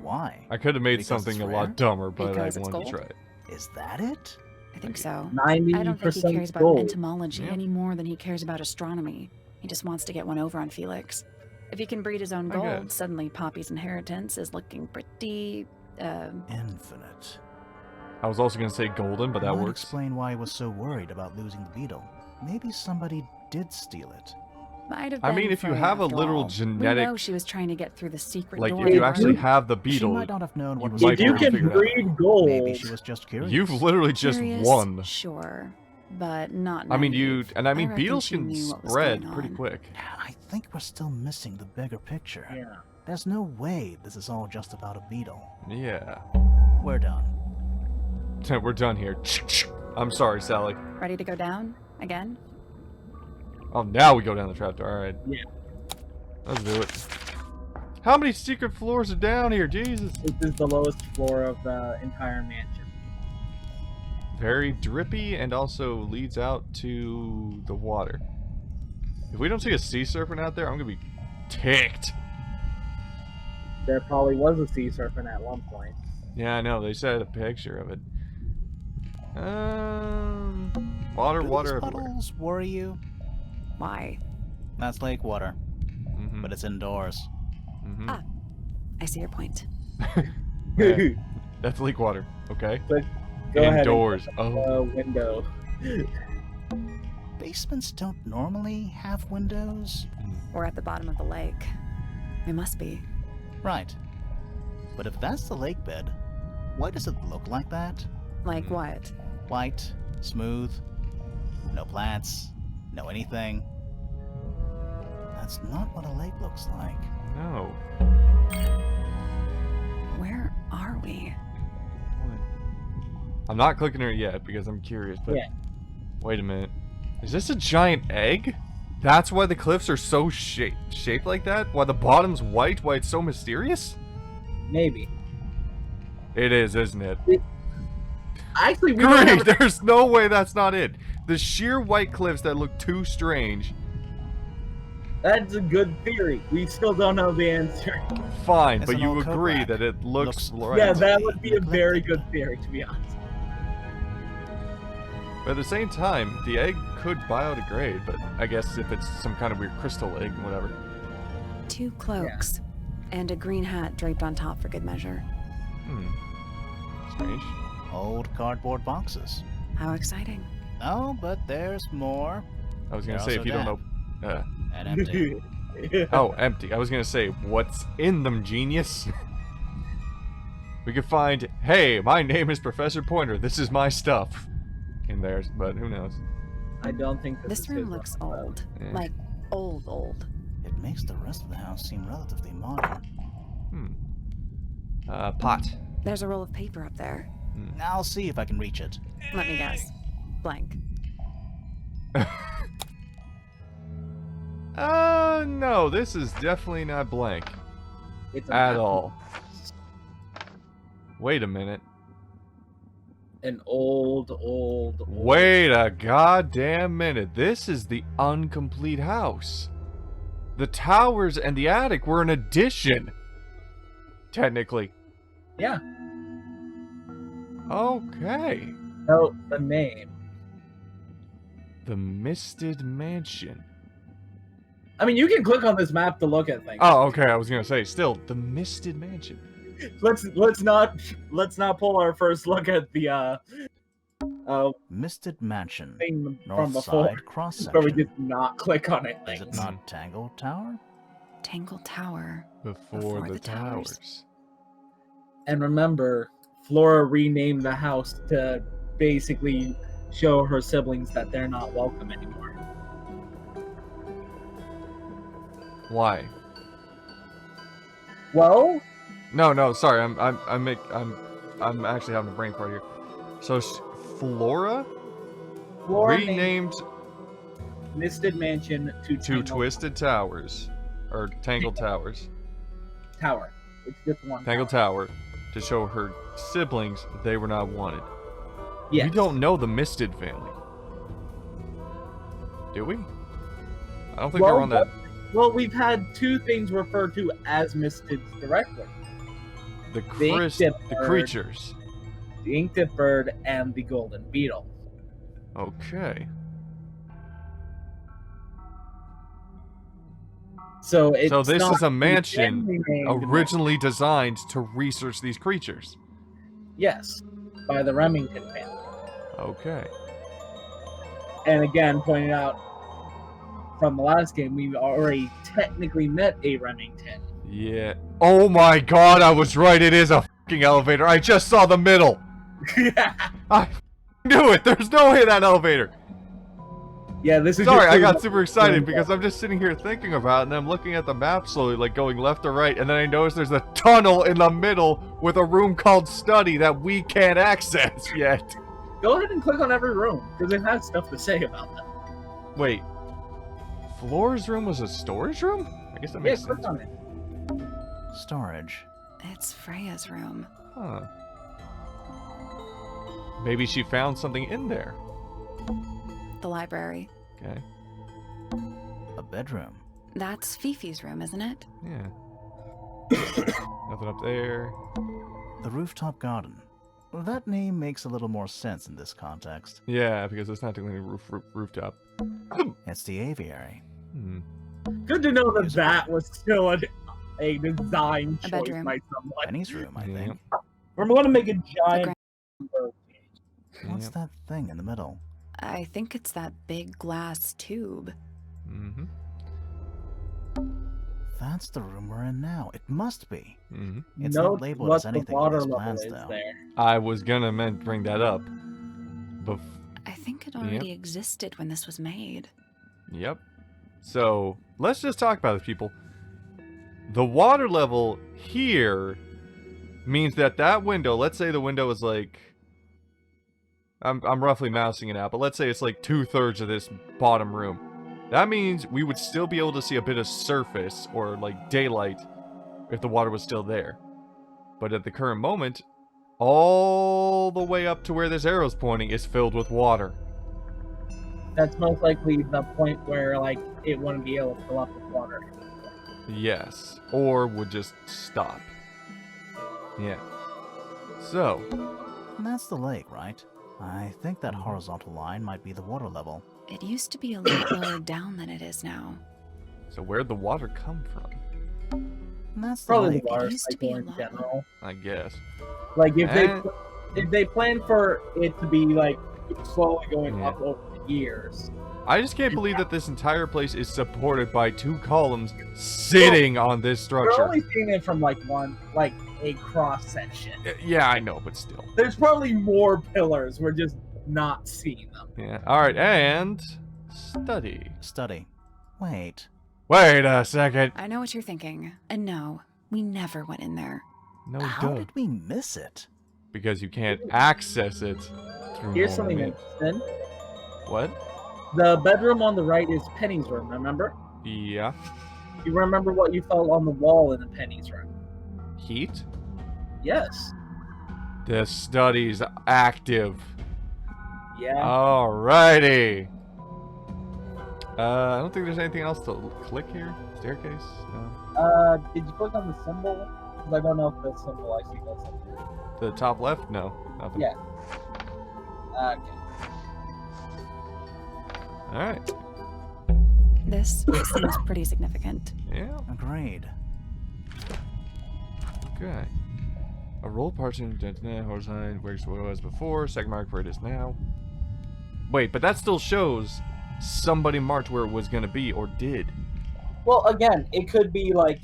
Speaker 4: Why?
Speaker 2: I could have made
Speaker 4: Because
Speaker 2: something
Speaker 4: it's
Speaker 2: a
Speaker 4: rare?
Speaker 2: lot dumber, but
Speaker 3: Because
Speaker 2: I
Speaker 3: it's
Speaker 2: wanted to
Speaker 3: gold?
Speaker 2: try it.
Speaker 4: Is that it?
Speaker 3: I think so.
Speaker 1: 90%
Speaker 3: I don't think he cares about
Speaker 1: gold.
Speaker 3: entomology
Speaker 2: Yeah.
Speaker 3: any more than he cares about astronomy. He just wants to get one over on Felix. If he can breed his own
Speaker 2: I
Speaker 3: gold,
Speaker 2: guess.
Speaker 3: suddenly Poppy's inheritance is looking pretty,
Speaker 4: Infinite.
Speaker 2: I was also going to say golden, but that
Speaker 4: Might
Speaker 2: works.
Speaker 4: explain why he was so worried about losing the beetle. Maybe somebody did steal it.
Speaker 3: might have
Speaker 2: I
Speaker 3: been
Speaker 2: mean, if you
Speaker 3: Freya
Speaker 2: have a
Speaker 3: after
Speaker 2: literal
Speaker 3: all.
Speaker 2: genetic,
Speaker 3: We know she was trying to get through the secret
Speaker 2: like
Speaker 3: door.
Speaker 2: if you
Speaker 3: to
Speaker 2: actually
Speaker 3: Garden.
Speaker 2: have the
Speaker 4: She
Speaker 2: beetle,
Speaker 4: might not have known what
Speaker 2: you
Speaker 4: was
Speaker 2: might
Speaker 1: If
Speaker 2: be
Speaker 1: you
Speaker 2: able to
Speaker 1: can
Speaker 2: figure it out.
Speaker 1: breed gold,
Speaker 4: Maybe she was just curious.
Speaker 2: You've literally just
Speaker 3: Curious,
Speaker 2: won.
Speaker 3: Sure, but not.
Speaker 2: I mean,
Speaker 3: naive.
Speaker 2: I mean,
Speaker 3: reckon
Speaker 2: beetles
Speaker 3: she
Speaker 2: can
Speaker 3: knew what was
Speaker 2: spread
Speaker 3: going
Speaker 2: pretty
Speaker 3: on.
Speaker 2: quick.
Speaker 4: I think we're still missing the bigger picture.
Speaker 1: yeah.
Speaker 4: There's no way this is all just about a beetle.
Speaker 2: Yeah.
Speaker 4: We're done.
Speaker 2: We're done here. I'm sorry, Sally.
Speaker 3: Ready to go down again?
Speaker 2: Oh, now we go down the trapdoor. All right.
Speaker 1: Yeah.
Speaker 2: Let's do it. How many secret floors are down here? Jesus.
Speaker 1: This is the lowest floor of the entire mansion.
Speaker 2: Very drippy and also leads out to the water. If we don't see a sea serpent out there, I'm going to be ticked.
Speaker 1: There probably was a sea serpent at one point.
Speaker 2: Yeah, I know. They said a picture of it. Water,
Speaker 4: Do
Speaker 2: water
Speaker 4: these
Speaker 2: everywhere.
Speaker 4: puddles worry you?
Speaker 3: Why?
Speaker 4: That's lake water,
Speaker 2: Mm-hmm.
Speaker 4: but it's indoors.
Speaker 2: Mm-hmm.
Speaker 3: Ah. I see your point.
Speaker 2: Yeah. That's leak water. Okay.
Speaker 1: But go ahead
Speaker 2: Indoors.
Speaker 1: and
Speaker 2: Oh.
Speaker 1: window.
Speaker 4: Basements don't normally have windows.
Speaker 3: We're at the bottom of the lake. We must be.
Speaker 4: Right. But if that's the lake bed, why does it look like that?
Speaker 3: Like what?
Speaker 4: White, smooth, no plants, no anything. That's not what a lake looks like.
Speaker 2: No.
Speaker 3: Where are we?
Speaker 2: I'm not clicking her yet because I'm curious, but
Speaker 1: Yeah.
Speaker 2: wait a minute. Is this a giant egg? That's why the cliffs are so shaped like that? Why the bottom's white? Why it's so mysterious?
Speaker 1: Maybe.
Speaker 2: It is, isn't it?
Speaker 1: Actually, we don't
Speaker 2: Great!
Speaker 1: have
Speaker 2: There's no way that's not it. The sheer white cliffs that look too strange.
Speaker 1: That's a good theory. We still don't know the answer.
Speaker 2: Fine,
Speaker 4: It's
Speaker 2: but
Speaker 4: an
Speaker 2: you
Speaker 4: old coat
Speaker 2: agree
Speaker 4: rack.
Speaker 2: that it looks right.
Speaker 1: Yeah, that would be a
Speaker 4: Neglected.
Speaker 1: very good theory, to be honest.
Speaker 2: But at the same time, the egg could biodegrade, but I guess if it's some kind of weird crystal egg, whatever.
Speaker 3: 2 cloaks. And a green hat draped on top for good measure.
Speaker 2: Strange.
Speaker 4: Old cardboard boxes.
Speaker 3: How exciting.
Speaker 4: Oh, but there's more.
Speaker 2: I was gonna
Speaker 4: They're
Speaker 2: say, if
Speaker 4: also
Speaker 2: you don't
Speaker 4: dead.
Speaker 2: know...
Speaker 4: And empty.
Speaker 2: Oh, empty. I was gonna say, what's in them, genius? We could find, hey, my name is Professor Pointer, this is my stuff. In theirs, but who knows.
Speaker 1: I don't think
Speaker 3: This
Speaker 1: is
Speaker 3: room
Speaker 1: his
Speaker 3: looks
Speaker 1: room.
Speaker 3: old.
Speaker 2: Yeah.
Speaker 3: Like, old.
Speaker 4: It makes the rest of the house seem relatively modern.
Speaker 2: Pot.
Speaker 3: There's a roll of paper up there.
Speaker 4: I'll see if I can reach it.
Speaker 3: Let me guess. Blank.
Speaker 2: No, this is definitely not blank.
Speaker 1: It's a
Speaker 2: At
Speaker 1: map.
Speaker 2: all. Wait a minute.
Speaker 1: An old.
Speaker 2: Wait a goddamn minute. This is the incomplete house. The towers and the attic were an addition. Technically.
Speaker 1: Yeah.
Speaker 2: Okay.
Speaker 1: No, the name.
Speaker 2: The Misted Mansion.
Speaker 1: I mean, you can click on this map to look at things.
Speaker 2: Oh, okay. I was gonna say, still, the Misted Mansion.
Speaker 1: Let's not pull our first look at the
Speaker 4: Misted Mansion.
Speaker 1: thing from
Speaker 4: North
Speaker 1: before,
Speaker 4: side cross
Speaker 1: where we
Speaker 4: section.
Speaker 1: did not click on it.
Speaker 4: Is it not Tangle Tower?
Speaker 3: Tangle Tower.
Speaker 2: Before the towers.
Speaker 1: And remember, Flora renamed the house to basically show her siblings that they're not welcome anymore.
Speaker 2: Why?
Speaker 1: Well,
Speaker 2: No, sorry. I'm actually having a brain fart here. So Flora
Speaker 1: Flora
Speaker 2: renamed
Speaker 1: Misted Mansion to
Speaker 2: to
Speaker 1: Tangle
Speaker 2: Twisted Towers, or Tangle Towers.
Speaker 1: Tower. It's just one.
Speaker 2: Tangle Tower, to show her siblings they were not wanted.
Speaker 1: Yes.
Speaker 2: We don't know the Misted family, do we? I don't think they're on that.
Speaker 1: Well, we've had 2 things referred to as Misted directly:
Speaker 2: The
Speaker 1: Inked Bird.
Speaker 2: creatures.
Speaker 1: the Inked Bird and the Golden Beetle.
Speaker 2: Okay.
Speaker 1: So it's
Speaker 2: So this
Speaker 1: not
Speaker 2: is a mansion
Speaker 1: named
Speaker 2: originally designed to research these creatures.
Speaker 1: Yes, by the Remington family.
Speaker 2: Okay.
Speaker 1: And again, pointing out from the last game, we already technically met a Remington.
Speaker 2: Yeah. Oh my god, I was right. It is a fucking elevator. I just saw the middle. I knew it. There's no way that elevator.
Speaker 1: Yeah, this is.
Speaker 2: Sorry,
Speaker 1: just
Speaker 2: I
Speaker 1: a-
Speaker 2: got super excited because I'm just sitting here thinking about it, and I'm looking at the map slowly, like going left or right, and then I notice there's a tunnel in the middle with a room called study that we can't access yet.
Speaker 1: Go ahead and click on every room because it has stuff to say about them.
Speaker 2: Wait. Flora's room was a storage room? I guess that
Speaker 1: Yeah,
Speaker 2: makes
Speaker 1: click
Speaker 2: sense.
Speaker 1: on it.
Speaker 4: Storage.
Speaker 3: It's Freya's room.
Speaker 2: Huh. Maybe she found something in there.
Speaker 3: The library.
Speaker 2: Okay.
Speaker 4: A bedroom.
Speaker 3: That's Fifi's room, isn't it?
Speaker 2: Yeah. Nothing up there.
Speaker 4: The rooftop garden. That name makes a little more sense in this context.
Speaker 2: Yeah, because it's not doing any rooftop.
Speaker 4: It's the aviary.
Speaker 2: Hmm.
Speaker 1: Good to know that that was still a design
Speaker 3: A
Speaker 1: choice
Speaker 3: bedroom.
Speaker 1: by someone.
Speaker 4: Penny's room, I
Speaker 2: Yeah.
Speaker 4: think.
Speaker 1: We're going to make a giant.
Speaker 4: What's
Speaker 2: Yep.
Speaker 4: that thing in the middle?
Speaker 3: I think it's that big glass tube.
Speaker 2: Mm-hmm.
Speaker 4: That's the room we're in now. It must be.
Speaker 2: Mm-hmm.
Speaker 4: It's
Speaker 1: Note
Speaker 4: not labeled
Speaker 1: what
Speaker 4: as anything
Speaker 1: the
Speaker 4: in
Speaker 1: water
Speaker 4: these
Speaker 1: level
Speaker 4: plans,
Speaker 1: is
Speaker 4: though.
Speaker 1: there.
Speaker 2: I was gonna bring that up.
Speaker 3: I think it already existed when this was made.
Speaker 2: Yep. So, let's just talk about it, people. The water level here means that that window, let's say the window is like I'm roughly mousing it out, but let's say it's like 2/3 of this bottom room. That means we would still be able to see a bit of surface or like daylight if the water was still there. But at the current moment, all the way up to where this arrow's pointing is filled with water.
Speaker 1: That's most likely the point where, like, it wouldn't be able to fill up with water.
Speaker 2: Yes. Or would just stop. Yeah. So.
Speaker 4: That's the lake, right? I think that horizontal line might be the water level.
Speaker 3: It used to be a lot lower down than it is now.
Speaker 2: So where'd the water come from?
Speaker 4: That's the
Speaker 1: Probably
Speaker 4: lake.
Speaker 1: the water
Speaker 3: It used to be
Speaker 1: cycle
Speaker 3: a
Speaker 1: in
Speaker 3: lot.
Speaker 1: general.
Speaker 2: I guess.
Speaker 1: Like, if they plan for it to be, like, slowly going up over the years.
Speaker 2: I just can't believe that this entire place is supported by 2 columns sitting on this
Speaker 1: We're
Speaker 2: structure.
Speaker 1: only seeing it from, like, a cross section.
Speaker 2: Yeah, I know, but still.
Speaker 1: There's probably more pillars. We're just not seeing them.
Speaker 2: Yeah. Alright, and study.
Speaker 4: Study. Wait.
Speaker 2: Wait a second.
Speaker 3: I know what you're thinking. And no, we never went in there.
Speaker 2: No,
Speaker 4: How did we miss it?
Speaker 2: Because you can't access it through
Speaker 1: Here's
Speaker 2: normal
Speaker 1: something
Speaker 2: means.
Speaker 1: interesting.
Speaker 2: What?
Speaker 1: The bedroom on the right is Penny's room, remember?
Speaker 2: Yeah.
Speaker 1: You remember what you felt on the wall in the Penny's room?
Speaker 2: Heat?
Speaker 1: Yes.
Speaker 2: The study's active.
Speaker 1: Yeah.
Speaker 2: Alrighty. I don't think there's anything else to click here. Staircase? No.
Speaker 1: Did you click on the symbol? Because I don't know if the symbol actually does something.
Speaker 2: The top left? No. Nothing.
Speaker 1: Yeah. Okay.
Speaker 2: Alright.
Speaker 3: This seems pretty significant.
Speaker 2: Yeah.
Speaker 4: Agreed.
Speaker 2: Okay. A roll partition, horizontal, where's what it was before, second mark where it is now. Wait, but that still shows somebody marked where it was going to be, or did.
Speaker 1: Well, again, it could be like,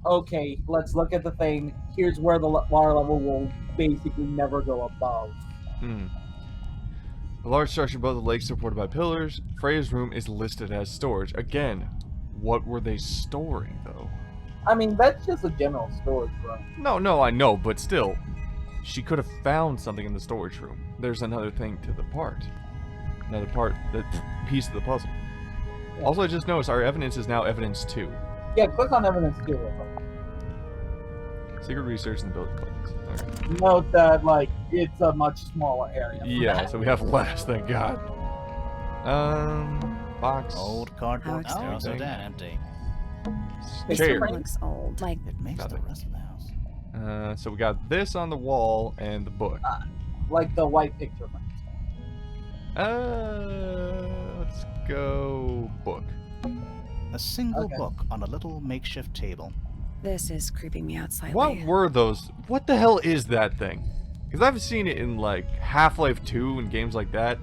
Speaker 1: okay, let's look at the thing. Here's where the water level will basically never go above.
Speaker 2: Hmm. A large structure above the lake supported by pillars. Freya's room is listed as storage. Again, what were they storing, though?
Speaker 1: I mean, that's just a general storage room.
Speaker 2: No, I know, but still. She could have found something in the storage room. There's another thing to the part. Another part, the piece of the puzzle.
Speaker 1: Yeah.
Speaker 2: Also, I just noticed our evidence is now evidence 2.
Speaker 1: Yeah, click on evidence 2 real quick.
Speaker 2: Secret research in the building plans. Okay.
Speaker 1: Note that, like, it's a much smaller area.
Speaker 2: Yeah, so we have less, thank God. Box.
Speaker 4: Old cardboard
Speaker 3: How
Speaker 4: stairs are
Speaker 2: exciting.
Speaker 4: dead empty.
Speaker 3: This
Speaker 2: Chair.
Speaker 3: room looks old. Like,
Speaker 4: It makes the
Speaker 2: Nothing.
Speaker 4: rest of the house.
Speaker 2: So we got this on the wall and the book.
Speaker 1: Like the white picture.
Speaker 2: Let's go book.
Speaker 4: A single
Speaker 1: Okay.
Speaker 4: book on a little makeshift table.
Speaker 3: this is creeping me out slightly.
Speaker 2: What were those? What the hell is that thing? Because I've seen it in like Half-Life 2 and games like that.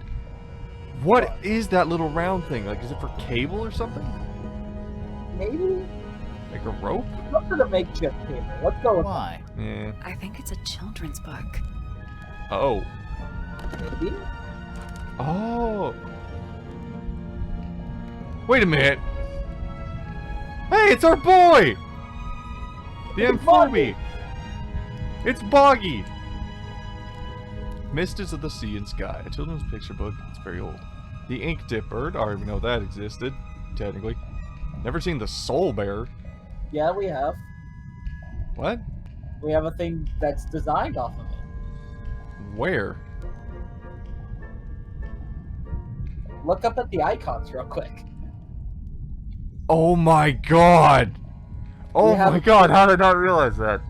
Speaker 2: What is that little round thing? Like, is it for cable or something?
Speaker 1: Maybe?
Speaker 2: Like a rope?
Speaker 1: Look for the makeshift table. Let's go with
Speaker 4: Why?
Speaker 2: Yeah.
Speaker 3: I think it's a children's book.
Speaker 2: Oh.
Speaker 1: that. Maybe?
Speaker 2: Oh. Wait a minute. Hey, it's our boy! The
Speaker 1: It's
Speaker 2: amphibi! It's Boggy! Misters of the Sea and Sky, a children's picture book. It's very old. The Ink Dip Bird, I already know that existed, technically. Never seen the Soul Bearer.
Speaker 1: Yeah, we have.
Speaker 2: What?
Speaker 1: We have a thing that's designed off of it.
Speaker 2: Where?
Speaker 1: Look up at the icons real quick.
Speaker 2: Oh my god! Oh
Speaker 1: We have-
Speaker 2: my god, how did I not realize that?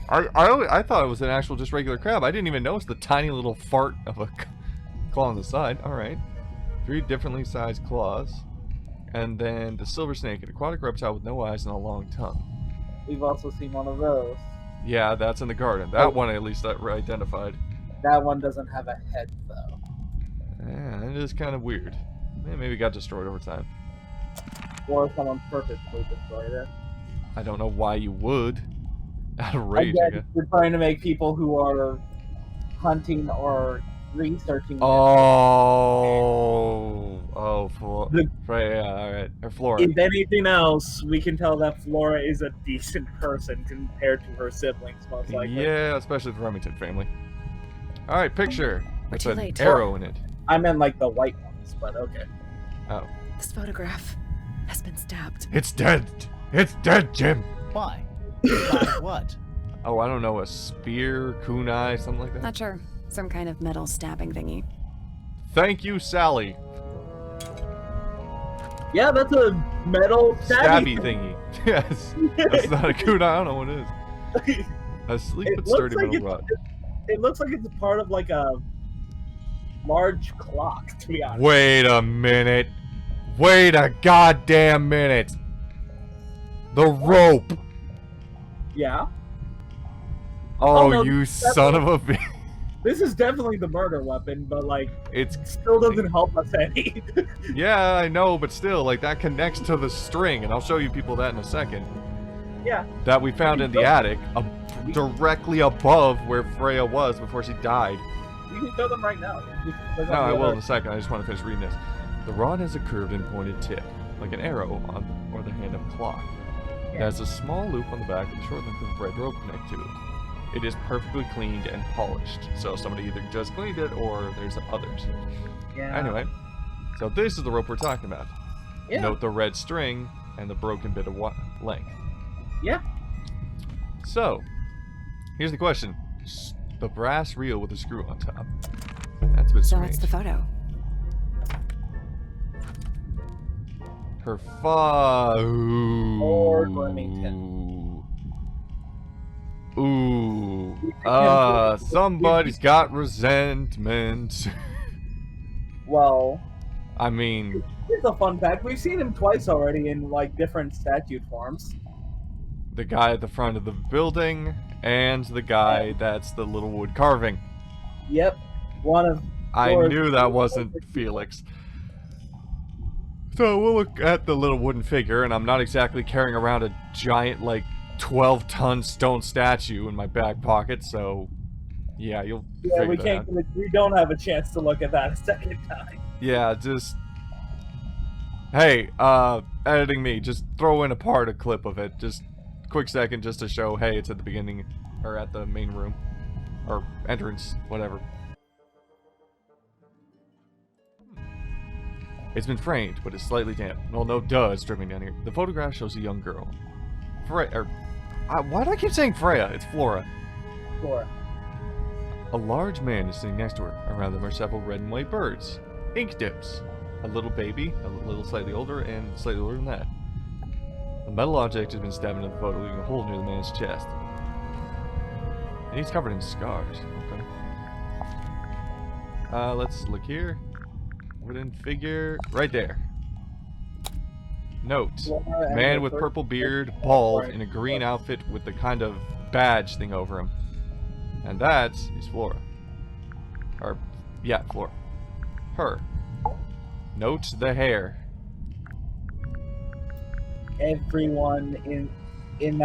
Speaker 2: I thought it was an actual just regular crab. I didn't even notice the tiny little fart of a claw on the side. Alright. 3 differently sized claws. And then the silver snake, an aquatic reptile with no eyes and a long tongue.
Speaker 1: We've also seen one of those.
Speaker 2: Yeah, that's in the garden. That one at least I identified.
Speaker 1: That one doesn't have a head, though.
Speaker 2: Yeah, it is kind of weird. Maybe it got destroyed over time.
Speaker 1: Or someone purposely destroyed it.
Speaker 2: I don't know why you would. Out of rage, I
Speaker 1: Again,
Speaker 2: guess.
Speaker 1: you're trying to make people who are hunting or researching.
Speaker 2: Freya, alright. Or Flora.
Speaker 1: If anything else, we can tell that Flora is a decent person compared to her siblings, most likely.
Speaker 2: Yeah, especially the Remington family. Alright, picture.
Speaker 3: We're
Speaker 2: It's
Speaker 3: too
Speaker 2: an
Speaker 3: late.
Speaker 2: arrow in it.
Speaker 1: I meant like the white ones, but okay.
Speaker 2: Oh.
Speaker 3: This photograph has been stabbed.
Speaker 2: It's dead. It's dead, Jim.
Speaker 4: Why? By what?
Speaker 2: Oh, I don't know, a spear, kunai, something like that?
Speaker 3: Not sure. Some kind of metal stabbing thingy.
Speaker 2: Thank you, Sally.
Speaker 1: Yeah, that's a metal
Speaker 2: Stabby thingy. Yes. That's not a kunai, I don't know what it is. A sleek but sturdy metal rod.
Speaker 1: It looks like it's a part of like a large clock, to be honest.
Speaker 2: Wait a minute. Wait a goddamn minute. The rope.
Speaker 1: Yeah.
Speaker 2: Oh,
Speaker 1: no,
Speaker 2: you son of a bitch.
Speaker 1: This is definitely the murder weapon, but like,
Speaker 2: It's
Speaker 1: it still doesn't help us any.
Speaker 2: yeah, I know, but still, like that connects to the string, and I'll show you people that in a second.
Speaker 1: Yeah.
Speaker 2: That we found in the attic, directly above where Freya was before she died.
Speaker 1: You can show them right now.
Speaker 2: No, I will in a second. I just want to finish reading this. The rod has a curved and pointed tip, like an arrow on or the hand of a clock. It has a small loop on the back with a short length of red rope connected to it. It is perfectly cleaned and polished, so somebody either just cleaned it or there's others.
Speaker 1: Yeah.
Speaker 2: Anyway, so this is the rope we're talking about.
Speaker 1: Yeah.
Speaker 2: Note the red string and the broken bit of length.
Speaker 1: Yeah.
Speaker 2: So, here's the question. The brass reel with a screw on top. That's a bit
Speaker 3: So
Speaker 2: strange.
Speaker 3: it's the photo.
Speaker 2: Her fa...
Speaker 1: Or Remington.
Speaker 2: Ooh. Somebody's got resentment.
Speaker 1: Well,
Speaker 2: I mean...
Speaker 1: it's a fun fact. We've seen him twice already in like different statue forms.
Speaker 2: The guy at the front of the building, and the guy that's the little wood carving.
Speaker 1: Yep. One of
Speaker 2: I knew that wasn't Felix. So we'll look at the little wooden figure, and I'm not exactly carrying around a giant, like, 12-ton stone statue in my back pocket, so yeah, you'll figure
Speaker 1: we
Speaker 2: that
Speaker 1: can't.
Speaker 2: out.
Speaker 1: We don't have a chance to look at that a second time.
Speaker 2: Yeah, just... Hey, editing me, just throw in a clip of it. Just quick second just to show, hey, it's at the beginning, or at the main room. Or entrance, whatever. It's been framed, but it's slightly damp. Well, no duh, it's dripping down here. The photograph shows a young girl. Why do I keep saying Freya? It's Flora.
Speaker 1: Flora.
Speaker 2: A large man is sitting next to her. Around them are several red and white birds. Ink dips. A little baby, a little slightly older, and slightly older than that. A metal object has been stabbed into the photo, leaving a hole near the man's chest. And he's covered in scars. Okay. Let's look here. Wooden figure. Right there. Note. Man with purple beard, bald, in a green outfit with the kind of badge thing over him. And that is Flora. Or, yeah, Flora. Her. Note the hair.
Speaker 1: Everyone in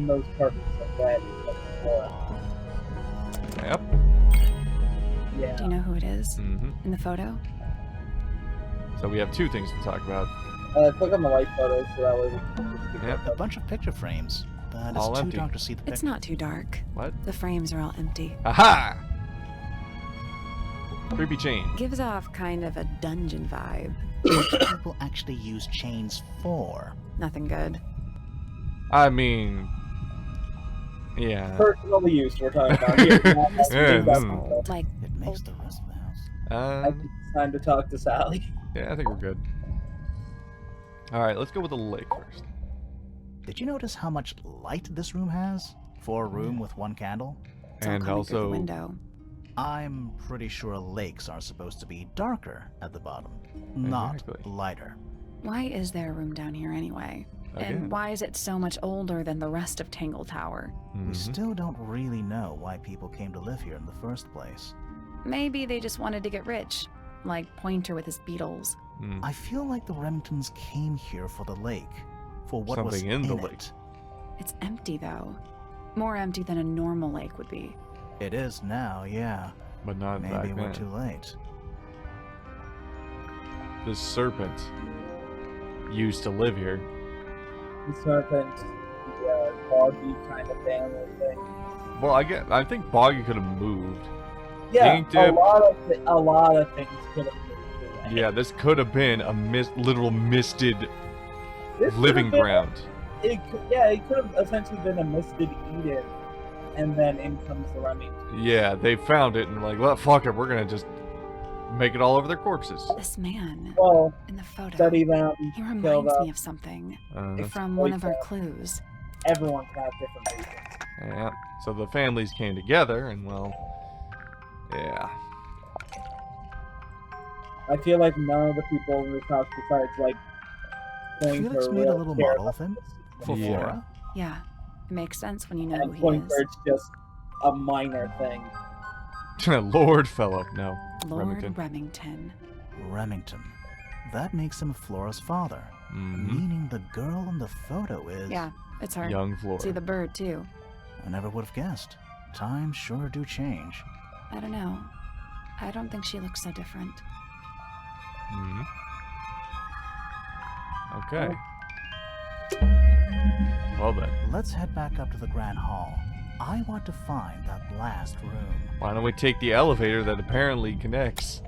Speaker 1: those purples of that is Flora.
Speaker 2: Yep.
Speaker 1: Yeah.
Speaker 3: Do you know who it is
Speaker 2: Mm-hmm.
Speaker 3: in the photo?
Speaker 2: So we have two things to talk about.
Speaker 1: Click on the white photos so that way we can just
Speaker 2: Yep.
Speaker 4: A bunch of picture frames, but
Speaker 2: All
Speaker 4: it's too
Speaker 2: empty.
Speaker 4: dark to see the
Speaker 3: It's
Speaker 4: picture.
Speaker 3: not too dark.
Speaker 2: What?
Speaker 3: The frames are all empty.
Speaker 2: Aha! Creepy chain.
Speaker 3: Gives off kind of a dungeon vibe.
Speaker 4: What do people actually use chains for?
Speaker 3: Nothing good.
Speaker 2: I mean... Yeah.
Speaker 1: personal use we're talking about here.
Speaker 2: Yeah,
Speaker 3: Like,
Speaker 4: It makes the rest of the house.
Speaker 1: I think it's time to talk to Sally.
Speaker 2: Yeah, I think we're good. Alright, let's go with the lake first.
Speaker 4: Did you notice how much light this room has? For a room with one candle?
Speaker 3: it's all
Speaker 2: And
Speaker 3: coming through the
Speaker 2: also...
Speaker 3: window.
Speaker 4: I'm pretty sure lakes are supposed to be darker at the bottom, not
Speaker 2: Exactly.
Speaker 4: lighter.
Speaker 3: Why is there a room down here anyway?
Speaker 2: Again.
Speaker 3: And why is it so much older than the rest of Tangle Tower?
Speaker 2: Mhm.
Speaker 4: We still don't really know why people came to live here in the first place.
Speaker 3: Maybe they just wanted to get rich, like Pointer with his beetles.
Speaker 2: Mm.
Speaker 4: I feel like the Remingtons came here for the lake, for what was
Speaker 2: Something in the
Speaker 4: it.
Speaker 2: lake.
Speaker 3: It's empty though. More empty than a normal lake would be.
Speaker 4: It is now, yeah.
Speaker 2: But not
Speaker 4: Maybe
Speaker 2: back
Speaker 4: we're
Speaker 2: then.
Speaker 4: too late.
Speaker 2: The serpent used to live here.
Speaker 1: The serpent, the boggy kind of family thing.
Speaker 2: Well, I think Boggy could have moved.
Speaker 1: Yeah,
Speaker 2: Kingtip.
Speaker 1: a lot of things could have moved away.
Speaker 2: Yeah, this could have been a literal misted
Speaker 1: This could
Speaker 2: living
Speaker 1: have been-
Speaker 2: ground.
Speaker 1: It could have essentially been a misted Eden, and then in comes the Remington.
Speaker 2: Yeah, they found it and like, well, fuck it, we're gonna just make it all over their corpses.
Speaker 3: This man
Speaker 1: Well,
Speaker 3: in the photo.
Speaker 1: study them.
Speaker 3: He reminds me of something
Speaker 2: Uh,
Speaker 3: from one of our clues.
Speaker 1: Everyone can have different reasons.
Speaker 2: yeah. So the families came together and well, yeah.
Speaker 1: I feel like none of the people in this house, besides like pointing
Speaker 4: Felix
Speaker 1: to
Speaker 4: made a
Speaker 1: real
Speaker 4: little
Speaker 1: care
Speaker 4: model of him for
Speaker 2: Yeah.
Speaker 4: Flora.
Speaker 3: Yeah, it makes sense when you know who
Speaker 1: and
Speaker 3: he
Speaker 1: Pointer,
Speaker 3: is.
Speaker 1: it's just a minor thing.
Speaker 2: Lord Fellow, no.
Speaker 3: Lord
Speaker 2: Remington.
Speaker 3: Remington.
Speaker 4: Remington. That makes him Flora's father.
Speaker 2: Mhm.
Speaker 4: Meaning the girl in the photo is...
Speaker 3: Yeah, it's her.
Speaker 2: Young Flora.
Speaker 3: See the bird, too.
Speaker 4: I never would have guessed. Times sure do change.
Speaker 3: I don't know. I don't think she looks so different.
Speaker 2: Mhm. Okay. Well then,
Speaker 4: Let's head back up to the Grand Hall. I want to find that last room.
Speaker 2: why don't we take the elevator that apparently connects?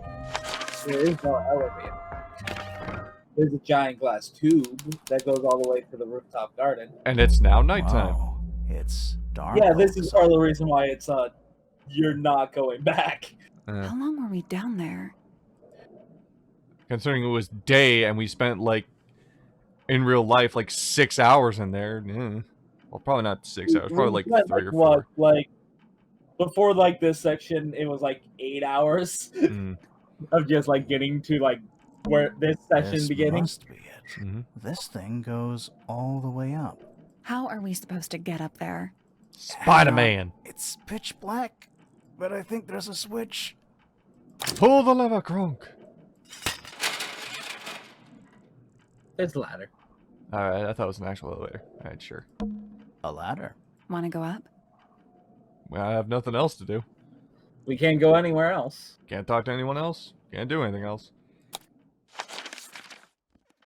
Speaker 1: There is no elevator. There's a giant glass tube that goes all the way to the rooftop garden.
Speaker 2: And it's now nighttime.
Speaker 4: Wow, it's dark.
Speaker 1: Yeah, this is
Speaker 4: outside.
Speaker 1: part of the reason why it's you're not going back.
Speaker 2: Uh,
Speaker 3: How long were we down there?
Speaker 2: considering it was day and we spent like in real life like 6 hours in there. Well, probably not 6 hours. Probably like
Speaker 1: What,
Speaker 2: 3 or 4.
Speaker 1: what, like before like this section, it was like 8 hours
Speaker 2: Mm.
Speaker 1: of just like getting to like where this session
Speaker 4: This
Speaker 1: beginning.
Speaker 4: must be it.
Speaker 2: Mhm.
Speaker 4: This thing goes all the way up.
Speaker 3: How are we supposed to get up there?
Speaker 2: Spider-Man.
Speaker 4: It's pitch black, but I think there's a switch.
Speaker 2: Pull the lever, Gronk.
Speaker 1: There's a ladder.
Speaker 2: Alright, I thought it was an actual elevator. Alright, sure.
Speaker 4: A ladder.
Speaker 3: Want to go up?
Speaker 2: Well, I have nothing else to do.
Speaker 1: We can't go anywhere else.
Speaker 2: Can't talk to anyone else. Can't do anything else.